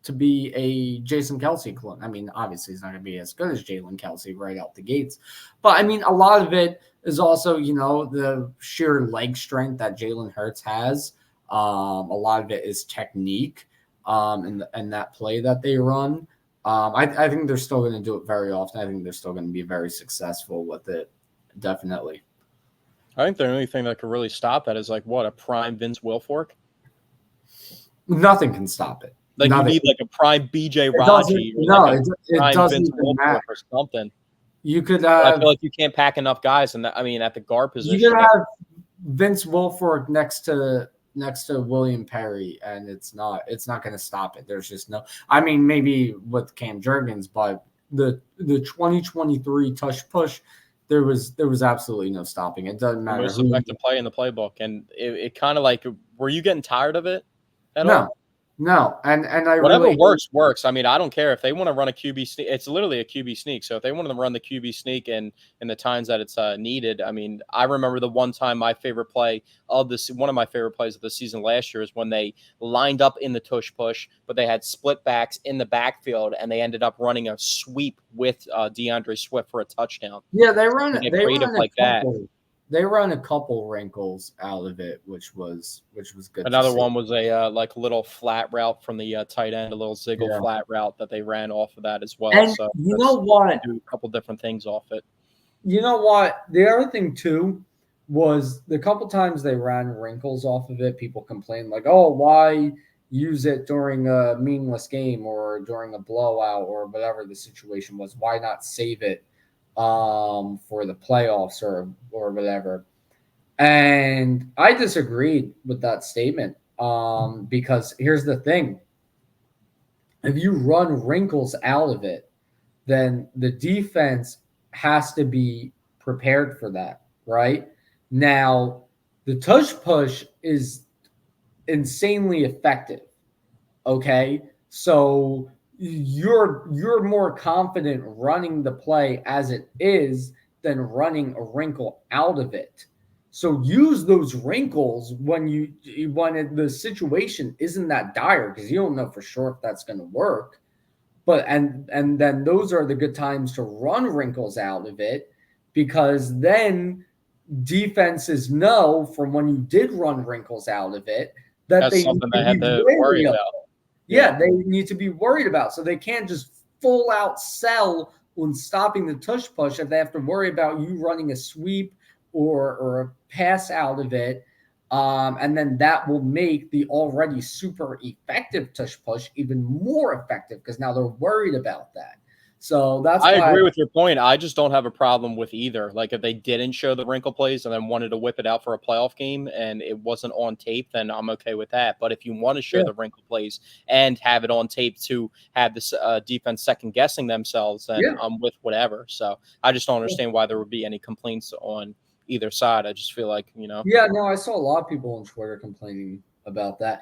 S1: to be a Jason Kelsey clone. I mean, obviously he's not going to be as good as Jalen Kelsey right out the gates, but I mean, a lot of it is also the sheer leg strength that Jalen Hurts has. A lot of it is technique, and that play that they run. I think they're still going to do it very often. I think they're still going to be very successful with it. Definitely.
S2: I think the only thing that could really stop that is like what, a prime Vince Wilfork?
S1: Nothing can stop it.
S2: Like
S1: Nothing.
S2: you need like a prime BJ
S1: It doesn't-
S2: Raji or
S1: no,
S2: like a
S1: it
S2: prime
S1: doesn't
S2: Vince
S1: even
S2: Wilfork
S1: matter.
S2: or something.
S1: You could
S2: But I
S1: have
S2: feel like you can't pack enough guys, and at the guard
S1: you
S2: position.
S1: could have Vince Wilfork next to William Perry, and it's not going to stop it. There's just no. I mean, maybe with Cam Jurgens, but the 2023 tush push, there was absolutely no stopping. It doesn't
S2: The
S1: matter
S2: most
S1: who.
S2: effective play in the playbook, and it kind of like, were you getting tired of it at
S1: No,
S2: all?
S1: no, and I
S2: Whatever
S1: really
S2: works. I mean, I don't care if they want to run a QB sneak. It's literally a QB sneak. So if they want to run the QB sneak in the times that it's needed, I mean, I remember the one time one of my favorite plays of the season last year is when they lined up in the tush push, but they had split backs in the backfield, and they ended up running a sweep with DeAndre Swift for a touchdown.
S1: yeah
S2: They get creative like that.
S1: They run a couple wrinkles out of it, which was good.
S2: Another
S1: to see.
S2: one was a like little flat route from the tight end, a little ziggle
S1: Yeah.
S2: flat route that they ran off of that as well.
S1: And
S2: So
S1: you know what?
S2: do a couple different things off it.
S1: You know what? The other thing too was the couple times they ran wrinkles off of it, people complained like, "Oh, why use it during a meaningless game or during a blowout or whatever the situation was? Why not save it for the playoffs or whatever?" And I disagreed with that statement because here's the thing: if you run wrinkles out of it, then the defense has to be prepared for that, right? Now, the tush push is insanely effective. Okay, so you're more confident running the play as it is than running a wrinkle out of it. So use those wrinkles when the situation isn't that dire because you don't know for sure if that's going to work. But and then those are the good times to run wrinkles out of it because then defenses know from when you did run wrinkles out of it that
S2: That's
S1: they need
S2: something
S1: to
S2: they had
S1: be
S2: to worry
S1: wary of.
S2: about.
S1: Yeah, they need to be worried about. So they can't just full out sell when stopping the tush push if they have to worry about you running a sweep or a pass out of it. And then that will make the already super effective tush push even more effective because now they're worried about that. So that's
S2: I
S1: why
S2: agree with your point. I just don't have a problem with either. Like if they didn't show the wrinkle plays and then wanted to whip it out for a playoff game and it wasn't on tape, then I'm okay with that. But if you want to show
S1: yeah,
S2: the wrinkle plays and have it on tape to have this defense second guessing themselves, then
S1: yeah.
S2: I'm with whatever. So I just don't understand why there would be any complaints on either side. I just feel like,
S1: Yeah, no, I saw a lot of people on Twitter complaining about that.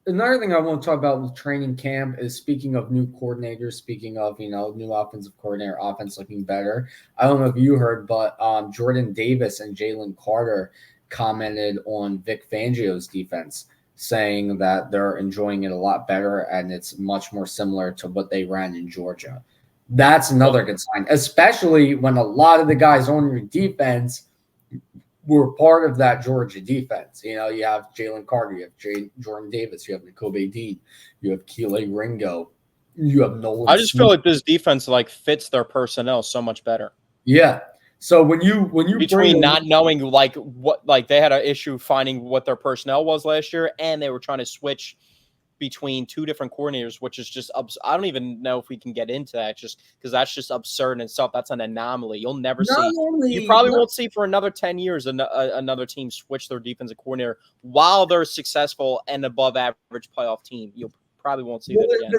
S1: Another thing I want to talk about with training camp is speaking of new coordinators, speaking of, new offensive coordinator, offense looking better. I don't know if you heard, but Jordan Davis and Jalen Carter commented on Vic Fangio's defense, saying that they're enjoying it a lot better and it's much more similar to what they ran in Georgia. That's another good sign, especially when a lot of the guys on your defense were part of that Georgia defense. You have Jalen Carter, you have Jordan Davis, you have Nakobe Dean, you have Keeley Ringo, you have Nolan
S2: I just feel
S1: Smith.
S2: like this defense like fits their personnel so much better.
S1: Yeah. So when you
S2: Between not knowing like what like they had an issue finding what their personnel was last year, and they were trying to switch between two different coordinators, which is just I don't even know if we can get into that, just because that's just absurd in itself. That's an anomaly. You'll never see. You probably won't see for another 10 years another team switch their defensive coordinator while they're successful and above average playoff team. You'll probably won't see that again.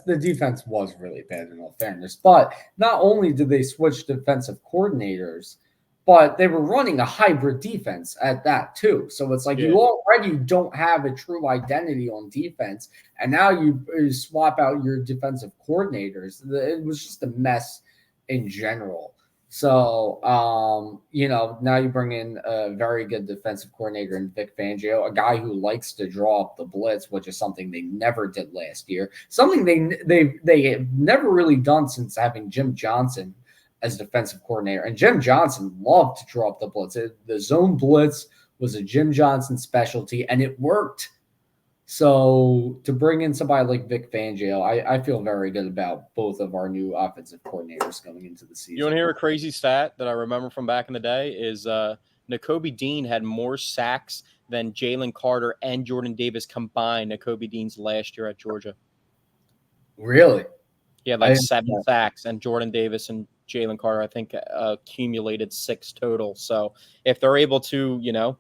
S1: The defense was really bad in all fairness, but not only did they switch defensive coordinators, but they were running a hybrid defense at that too. So it's like you already don't have a true identity on defense, and now you swap out your defensive coordinators. It was just a mess in general. So, now you bring in a very good defensive coordinator in Vic Fangio, a guy who likes to draw up the blitz, which is something they never did last year. Something they have never really done since having Jim Johnson as defensive coordinator. And Jim Johnson loved to draw up the blitz. The zone blitz was a Jim Johnson specialty, and it worked. So to bring in somebody like Vic Fangio, I feel very good about both of our new offensive coordinators going into the season.
S2: You want to hear a crazy stat that I remember from back in the day is Nakobe Dean had more sacks than Jalen Carter and Jordan Davis combined. Nakobe Dean's last year at Georgia.
S1: Really?
S2: He had like 7 sacks, and Jordan Davis and Jalen Carter, I think, accumulated 6 total. So if they're able to,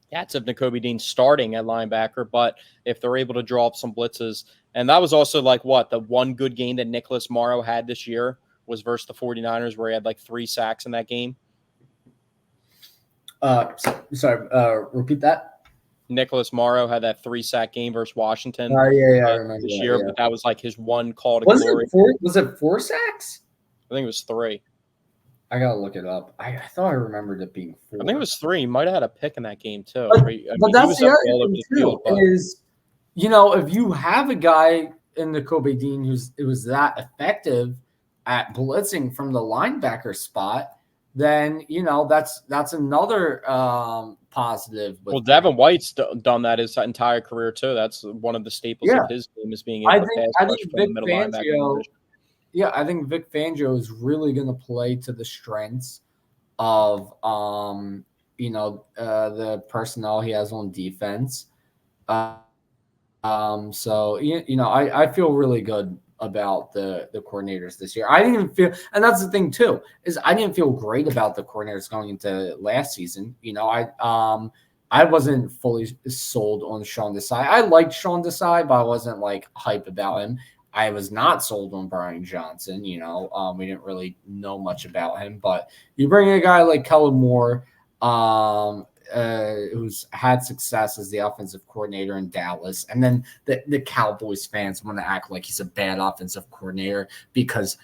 S2: that's if Nakobe Dean's starting at linebacker, but if they're able to draw up some blitzes, and that was also like the one good game that Nicholas Morrow had this year was versus the 49ers, where he had like 3 sacks in that game.
S1: Repeat that.
S2: Nicholas Morrow had that 3-sack game versus Washington.
S1: I remember
S2: this
S1: that,
S2: year,
S1: yeah.
S2: but that was like his one call to
S1: Was
S2: glory.
S1: it 4 sacks?
S2: I think it was 3.
S1: I gotta look it up. I thought I remembered it being 4.
S2: I think it was 3. He might have had a pick in that game too.
S1: But that's the other thing too. Is if you have a guy in the Kobe Dean it was that effective at blitzing from the linebacker spot, then that's another positive.
S2: Well, Devin White's done that his entire career too. That's one of the staples of his game, is being able to pass rush from the middle linebacker.
S1: Yeah, I think Vic Fangio is really going to play to the strengths of the personnel he has on defense. So I feel really good about the coordinators this year. I didn't even feel, and that's the thing too, is I didn't feel great about the coordinators going into last season. I wasn't fully sold on Sean Desai. I liked Sean Desai, but I wasn't like hype about him. I was not sold on Brian Johnson. We didn't really know much about him, but you bring a guy like Kellen Moore, who's had success as the offensive coordinator in Dallas, and then the Cowboys fans want to act like he's a bad offensive coordinator because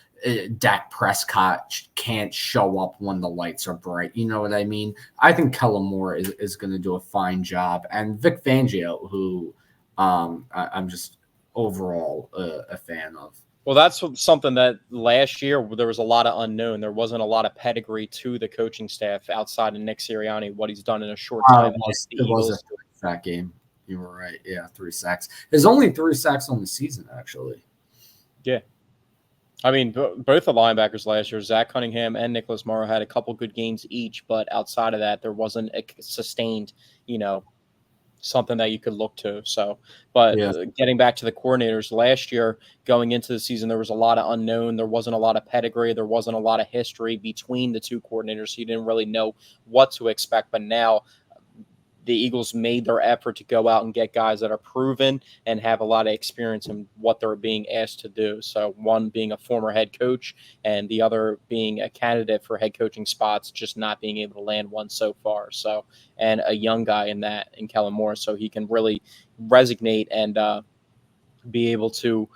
S1: Dak Prescott can't show up when the lights are bright. You know what I mean? I think Kellen Moore is going to do a fine job, and Vic Fangio, who I'm just overall a fan of.
S2: Well, that's something that last year there was a lot of unknown. There wasn't a lot of pedigree to the coaching staff outside of Nick Sirianni, what he's done in a short time.
S1: It was a 3-sack game. You were right. Yeah, 3 sacks. There's only 3 sacks on the season, actually.
S2: Yeah. I mean, both the linebackers last year, Zach Cunningham and Nicholas Morrow, had a couple good games each, but outside of that, there wasn't a sustained, something that you could look to. So, but getting back to the coordinators last year, going into the season, there was a lot of unknown. There wasn't a lot of pedigree. There wasn't a lot of history between the two coordinators. So you didn't really know what to expect. But now the Eagles made their effort to go out and get guys that are proven and have a lot of experience in what they're being asked to do. So one being a former head coach and the other being a candidate for head coaching spots, just not being able to land one so far. So, and a young guy in Kellen Moore, so he can really resonate and be able to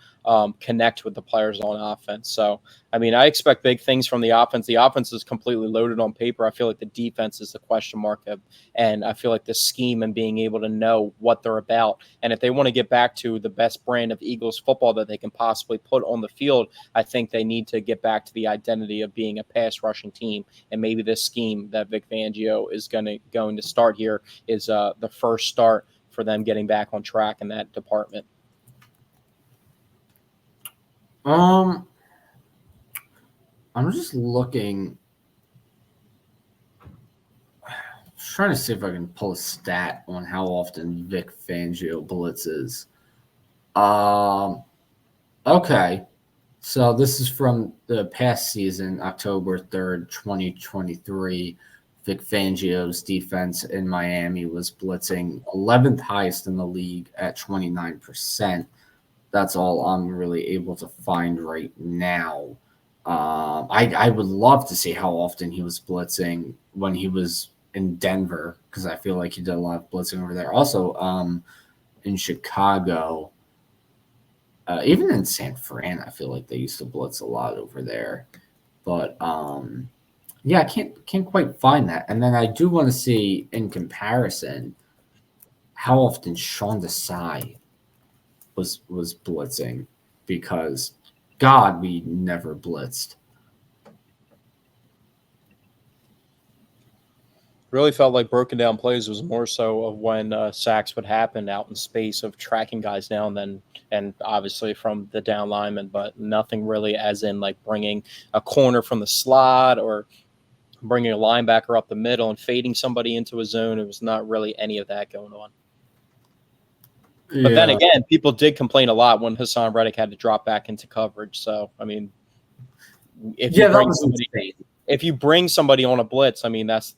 S2: connect with the players on offense. So, I mean, I expect big things from the offense. The offense is completely loaded on paper. I feel like the defense is the question mark, and I feel like the scheme and being able to know what they're about. And if they want to get back to the best brand of Eagles football that they can possibly put on the field, I think they need to get back to the identity of being a pass rushing team. And maybe this scheme that Vic Fangio is going to start here is the first start for them getting back on track in that department.
S1: I'm just looking. Trying to see if I can pull a stat on how often Vic Fangio blitzes. Okay. So this is from the past season, October 3rd, 2023. Vic Fangio's defense in Miami was blitzing 11th highest in the league at 29%. That's all I'm really able to find right now. I would love to see how often he was blitzing when he was in Denver, because I feel like he did a lot of blitzing over there. Also, in Chicago, even in San Fran, I feel like they used to blitz a lot over there. But I can't quite find that. And then I do want to see, in comparison, how often Sean Desai was blitzing, because God, we never blitzed.
S2: Really felt like broken down plays was more so of when sacks would happen out in space, of tracking guys down, and obviously from the down lineman, but nothing really as in like bringing a corner from the slot or bringing a linebacker up the middle and fading somebody into a zone. It was not really any of that going on. But then again, people did complain a lot when Hassan Reddick had to drop back into coverage. So, I mean, if you bring somebody on a blitz, I mean, that's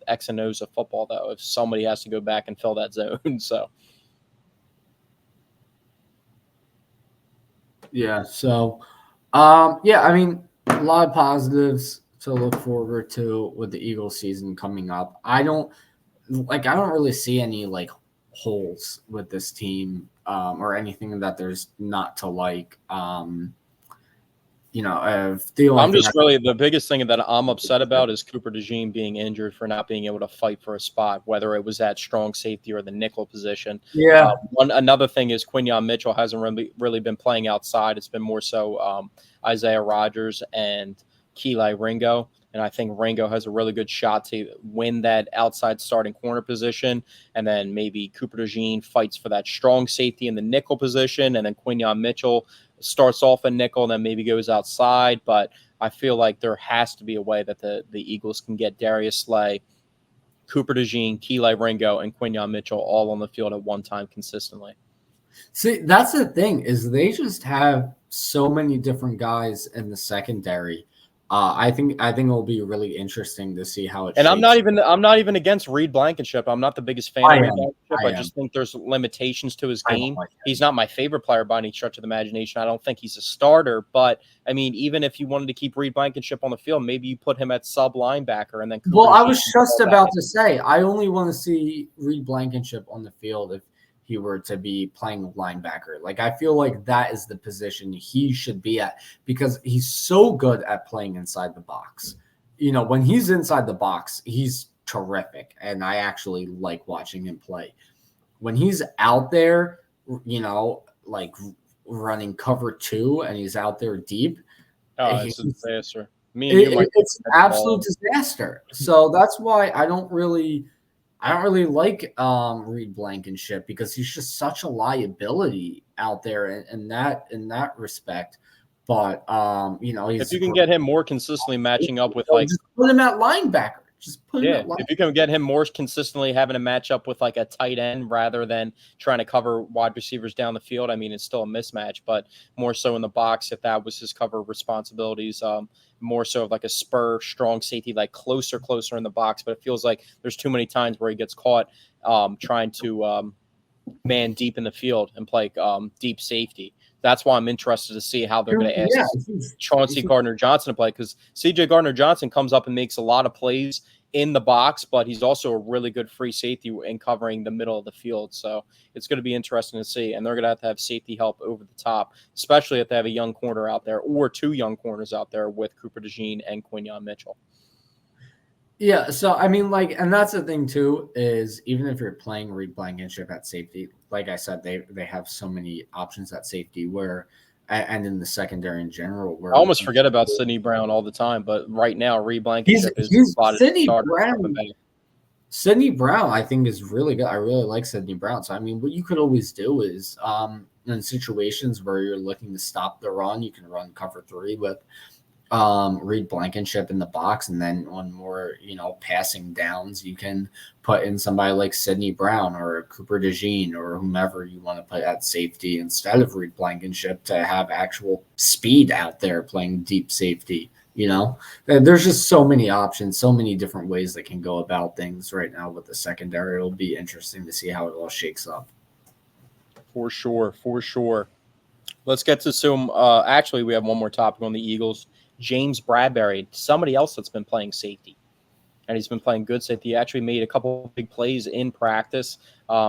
S2: X and O's of football, though. If somebody has to go back and fill that zone, so.
S1: Yeah. So, I mean, A lot of positives to look forward to with the Eagles season coming up. I don't really see any like holes with this team or anything that there's not to like. The only
S2: I'm
S1: thing
S2: just really the biggest thing that I'm upset about is Cooper DeJean being injured for not being able to fight for a spot, whether it was at strong safety or the nickel position.
S1: yeah.
S2: Another thing is Quinyon Mitchell hasn't really been playing outside. It's been more so Isaiah Rodgers and Keeli Ringo. And I think Ringo has a really good shot to win that outside starting corner position. And then maybe Cooper DeJean fights for that strong safety in the nickel position. And then Quinyon Mitchell starts off a nickel and then maybe goes outside. But I feel like there has to be a way that the Eagles can get Darius Slay, Cooper DeJean, Keeli Ringo, and Quinyon Mitchell all on the field at one time consistently.
S1: See, that's the thing is they just have so many different guys in the secondary. I think it'll be really interesting to see how it.
S2: And I'm
S1: shapes.
S2: not even against Reed Blankenship. I'm not the biggest fan of Reed Blankenship. I just think there's limitations to his game. He's not my favorite player by any stretch of the imagination. I don't think he's a starter. But I mean, even if you wanted to keep Reed Blankenship on the field, maybe you put him at sub linebacker and then.
S1: Well, I was just about to say I only want to see Reed Blankenship on the field if he were to be playing linebacker. Like, I feel like that is the position he should be at because he's so good at playing inside the box. You know, when he's inside the box, he's terrific. And I actually like watching him play. When he's out there, you know, like running cover 2 and he's out there deep.
S2: It's a disaster.
S1: It's absolute disaster. So that's why I don't really like Reed Blankenship because he's just such a liability out there in that respect. But
S2: if you can get him more consistently matching up with
S1: just put him at linebacker. Just put him at linebacker.
S2: If you can get him more consistently having a matchup with like a tight end rather than trying to cover wide receivers down the field, I mean it's still a mismatch, but more so in the box if that was his cover responsibilities. More so of like a spur strong safety, like closer in the box. But it feels like there's too many times where he gets caught trying to man deep in the field and play deep safety. That's why I'm interested to see how they're going to ask Chauncey Gardner-Johnson to play because C.J. Gardner-Johnson comes up and makes a lot of plays in the box, but he's also a really good free safety in covering the middle of the field. So it's going to be interesting to see. And they're going to have safety help over the top, especially if they have a young corner out there or 2 young corners out there with Cooper DeJean and Quinyon Mitchell.
S1: Yeah, so I mean, and that's the thing too is even if you're playing Reed Blankenship at safety, like I said, they have so many options at safety and in the secondary in general. Where
S2: I almost forget about Sidney Brown all the time, but right now Reed Blankenship is spotted
S1: Sidney Brown, I think, is really good. I really like Sidney Brown. So I mean, what you could always do is in situations where you're looking to stop the run, you can run cover 3 with Reed Blankenship in the box, and then on more passing downs you can put in somebody like Sidney Brown or Cooper DeJean or whomever you want to put at safety instead of Reed Blankenship to have actual speed out there playing deep safety. There's just so many options, so many different ways that can go about things right now with the secondary. It'll be interesting to see how it all shakes up.
S2: For sure. Let's get to some actually we have one more topic on the Eagles. James Bradbury, somebody else that's been playing safety, and he's been playing good safety. He actually made a couple big plays in practice.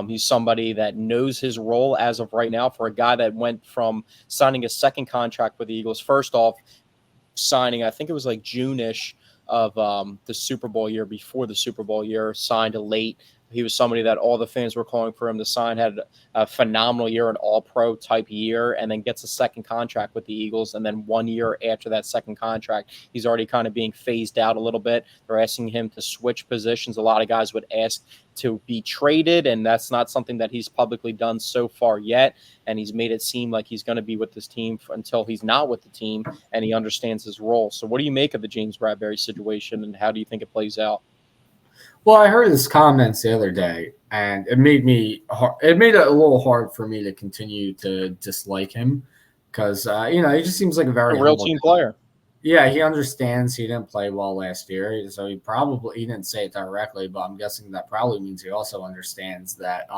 S2: He's somebody that knows his role as of right now for a guy that went from signing a second contract with the Eagles. First off, signing, I think it was like June-ish of the Super Bowl year, before the Super Bowl year, signed late. He was somebody that all the fans were calling for him to sign, had a phenomenal year, an all-pro type year, and then gets a second contract with the Eagles. And then 1 year after that second contract, he's already kind of being phased out a little bit. They're asking him to switch positions. A lot of guys would ask to be traded, and that's not something that he's publicly done so far yet. And he's made it seem like he's going to be with this team until he's not with the team, and he understands his role. So what do you make of the James Bradbury situation, and how do you think it plays out?
S1: Well, I heard his comments the other day, and it made it a little hard for me to continue to dislike him because he just seems like a very
S2: real team player.
S1: Yeah, he understands he didn't play well last year, so he didn't say it directly, but I'm guessing that probably means he also understands that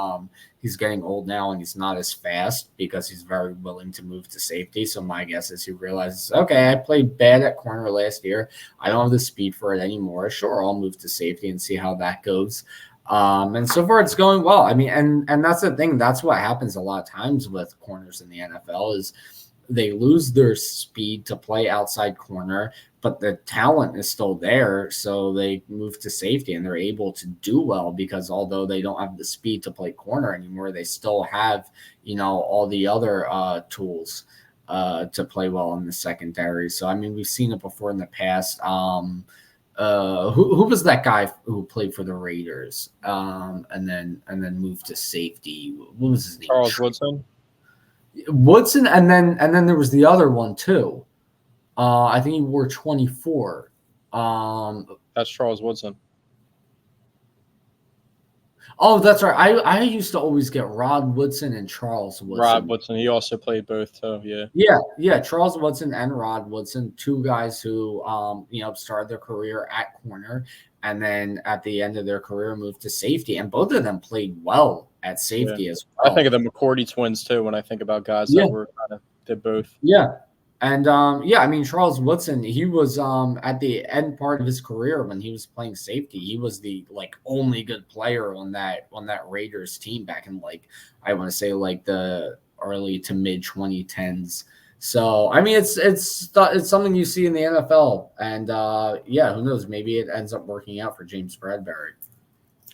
S1: he's getting old now and he's not as fast because he's very willing to move to safety. So my guess is he realizes, okay, I played bad at corner last year. I don't have the speed for it anymore. Sure, I'll move to safety and see how that goes. And so far it's going well. I mean, and that's the thing. That's what happens a lot of times with corners in the NFL is they lose their speed to play outside corner, but the talent is still there. So they move to safety and they're able to do well because although they don't have the speed to play corner anymore, they still have, all the other tools to play well in the secondary. So, I mean, we've seen it before in the past. Who was that guy who played for the Raiders and then moved to safety? What was his name?
S2: Charles Woodson.
S1: Woodson, and then there was the other one too. I think he wore 24.
S2: That's Charles Woodson.
S1: Oh, that's right. I used to always get Rod Woodson and Charles Woodson.
S2: Rod Woodson. He also played both too. Yeah.
S1: Yeah. Charles Woodson and Rod Woodson, two guys who started their career at corner and then at the end of their career moved to safety, and both of them played well at safety as well.
S2: I think of the McCourty twins too when I think about guys that were kind of did both.
S1: Yeah. And I mean Charles Woodson, he was at the end part of his career when he was playing safety. He was the only good player on that Raiders team back in I want to say the early to mid 2010s. So I mean it's something you see in the NFL, and who knows, maybe it ends up working out for James Bradbury.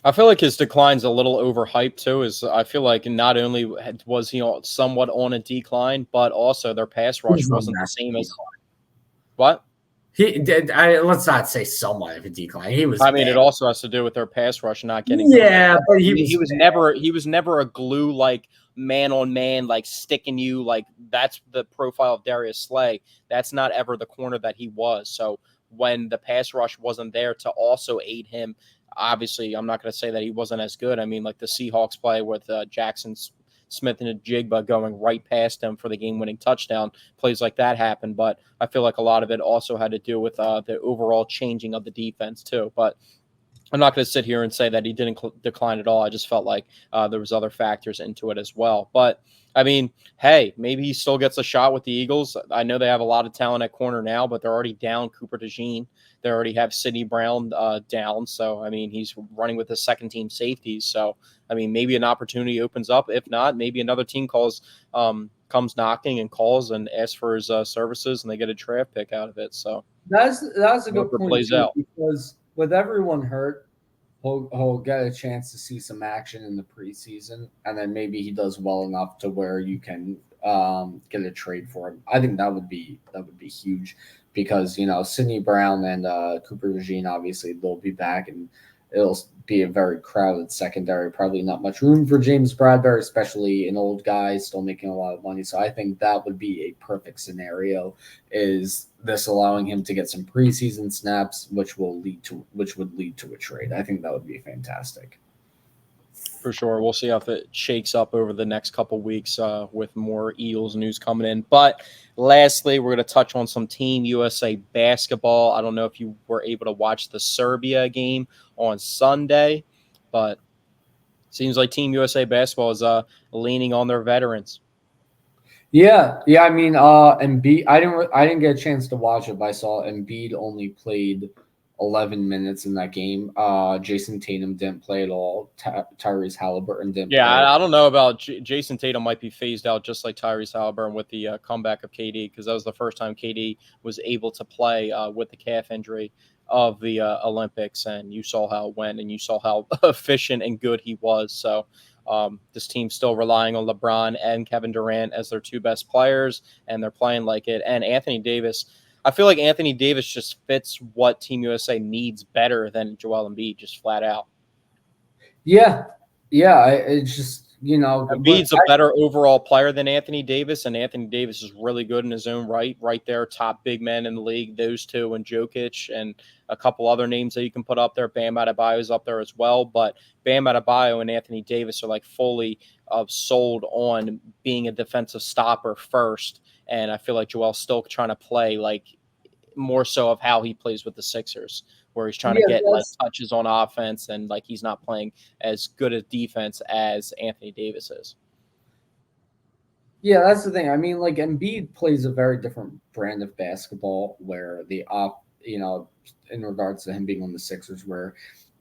S2: I feel like his decline's a little overhyped too. I feel like not only was he somewhat on a decline, but also their pass rush wasn't the same as what
S1: he did. Let's not say somewhat of a decline. He was.
S2: I mean, it also has to do with their pass rush not getting.
S1: Yeah, but he
S2: was never a glue man on man sticking you that's the profile of Darius Slay. That's not ever the corner that he was. So when the pass rush wasn't there to also aid him. Obviously, I'm not going to say that he wasn't as good. I mean, the Seahawks play with Jackson Smith and Jigba going right past him for the game-winning touchdown. Plays like that happen, but I feel like a lot of it also had to do with the overall changing of the defense too. But I'm not going to sit here and say that he didn't decline at all. I just felt like there was other factors into it as well. But I mean, hey, maybe he still gets a shot with the Eagles. I know they have a lot of talent at corner now, but they're already down Cooper DeJean. They already have Sidney Brown down. So, I mean, he's running with the second-team safeties. So, I mean, maybe an opportunity opens up. If not, maybe another team comes knocking and calls and asks for his services, and they get a draft pick out of it. So
S1: that's a good point too, because with everyone hurt, he'll get a chance to see some action in the preseason, and then maybe he does well enough to where you can get a trade for him. I think that would be huge because Sidney Brown and Cooper DeJean, obviously they'll be back, and it'll be a very crowded secondary. Probably not much room for James Bradbury, especially an old guy still making a lot of money. So I think that would be a perfect scenario. Is this allowing him to get some preseason snaps, which would lead to a trade? I think that would be fantastic.
S2: For sure. We'll see how it shakes up over the next couple weeks with more Eagles news coming in. But lastly, we're going to touch on some Team USA basketball. I don't know if you were able to watch the Serbia game on Sunday, but it seems like Team USA basketball is leaning on their veterans.
S1: Yeah. I mean, Embiid. I didn't get a chance to watch it, but I saw Embiid only played 11 minutes in that game. Jason Tatum didn't play at all. Tyrese Halliburton didn't play.
S2: I don't know about Jason Tatum might be phased out just like Tyrese Halliburton with the comeback of KD, because that was the first time KD was able to play with the calf injury of the Olympics, and you saw how it went, and you saw how efficient and good he was. So this team's still relying on LeBron and Kevin Durant as their two best players, and they're playing like it. And Anthony Davis, I feel like Anthony Davis just fits what Team USA needs better than Joel Embiid, just flat out.
S1: Yeah. It's just
S2: Embiid's a better overall player than Anthony Davis, and Anthony Davis is really good in his own right there, top big men in the league, those two, and Jokic, and a couple other names that you can put up there. Bam Adebayo is up there as well, but Bam Adebayo and Anthony Davis are fully sold on being a defensive stopper first, and I feel like Joel's still trying to play more so of how he plays with the Sixers, where he's trying to
S1: Yeah,
S2: get like touches on offense and like he's not playing as good a defense as Anthony Davis is.
S1: Yeah, that's the thing. I mean, like Embiid plays a very different brand of basketball where in regards to him being on the Sixers, where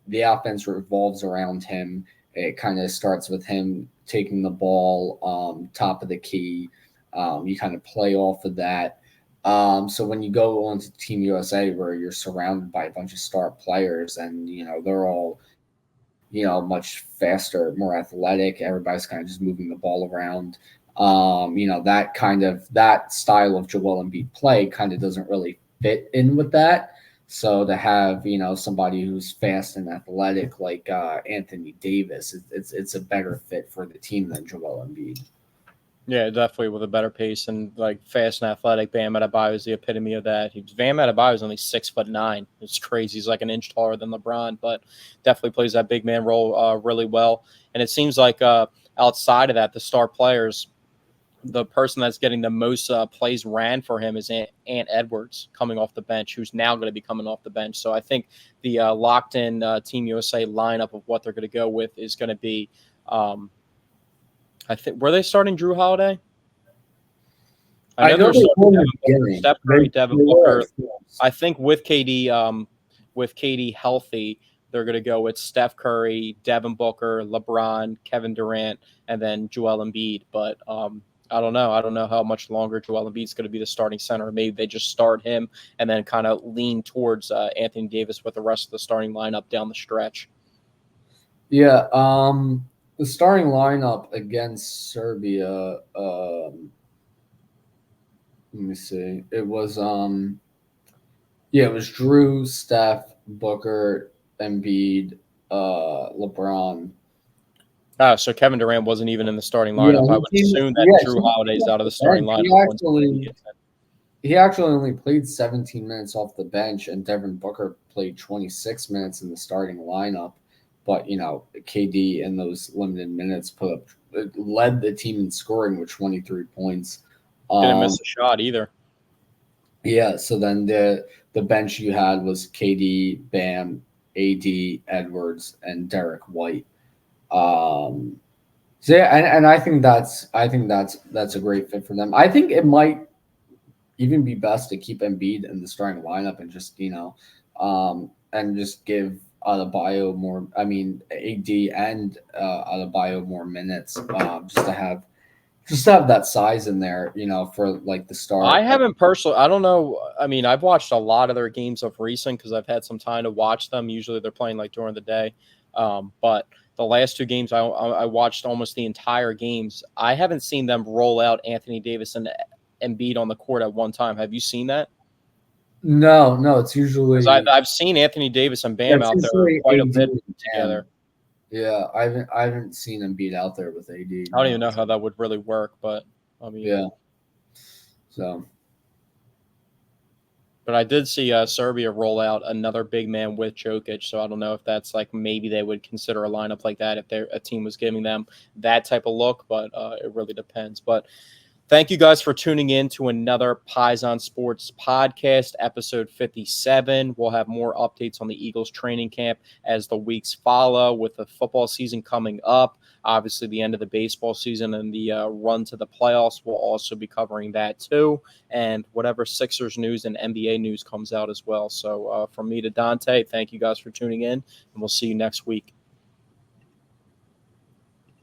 S1: the offense revolves around him. It kind of starts with him taking the ball top of the key. You kind of play off of that. So when you go on to Team USA, where you're surrounded by a bunch of star players, and they're all much faster, more athletic. Everybody's kind of just moving the ball around. That style of Joel Embiid play kind of doesn't really fit in with that. So to have somebody who's fast and athletic like Anthony Davis, it's a better fit for the team than Joel Embiid.
S2: Yeah, definitely with a better pace and like fast and athletic. Bam Adebayo is the epitome of that. Bam Adebayo is only 6'9". It's crazy. He's like an inch taller than LeBron, but definitely plays that big man role really well. And it seems like outside of that, the star players, the person that's getting the most plays ran for him is Ant Edwards coming off the bench, who's now going to be coming off the bench. So I think the locked-in Team USA lineup of what they're going to go with is going to be I think were they starting Drew Holiday? I know they're Steph Curry, Devin Booker. I think with KD healthy, they're going to go with Steph Curry, Devin Booker, LeBron, Kevin Durant, and then Joel Embiid. But I don't know. I don't know how much longer Joel Embiid's going to be the starting center. Maybe they just start him and then kind of lean towards Anthony Davis with the rest of the starting lineup down the stretch.
S1: Yeah, the starting lineup against Serbia. Let me see. It was it was Drew, Steph, Booker, Embiid, LeBron.
S2: Oh, so Kevin Durant wasn't even in the starting lineup. I would assume that Drew Holiday's out of the starting lineup.
S1: He actually only played 17 minutes off the bench, and Devin Booker played 26 minutes in the starting lineup. But KD in those limited minutes led the team in scoring with 23 points.
S2: Didn't miss a shot either.
S1: Yeah, so then the bench you had was KD, Bam, AD, Edwards, and Derek White. So yeah, and I think that's a great fit for them. I think it might even be best to keep Embiid in the starting lineup and just and just give Adebayo more. I mean, AD and Adebayo more minutes, just to have that size in there, for like the start.
S2: I haven't personally. I don't know. I mean, I've watched a lot of their games of recent because I've had some time to watch them. Usually, they're playing like during the day, but the last two games I watched almost the entire games. I haven't seen them roll out Anthony Davis and Embiid on the court at one time. Have you seen that?
S1: No, it's usually
S2: I've seen Anthony Davis and Bam out there quite a bit together.
S1: Yeah, I haven't seen Embiid out there with AD.
S2: I don't even know how that would really work, but I mean,
S1: yeah. So,
S2: but I did see Serbia roll out another big man with Jokic, so I don't know if that's like maybe they would consider a lineup like that if a team was giving them that type of look, but it really depends. But thank you guys for tuning in to another Paisan Sports podcast, episode 57. We'll have more updates on the Eagles training camp as the weeks follow with the football season coming up. Obviously, the end of the baseball season and the run to the playoffs. We'll also be covering that too. And whatever Sixers news and NBA news comes out as well. So from me to Dante, thank you guys for tuning in, and we'll see you next week.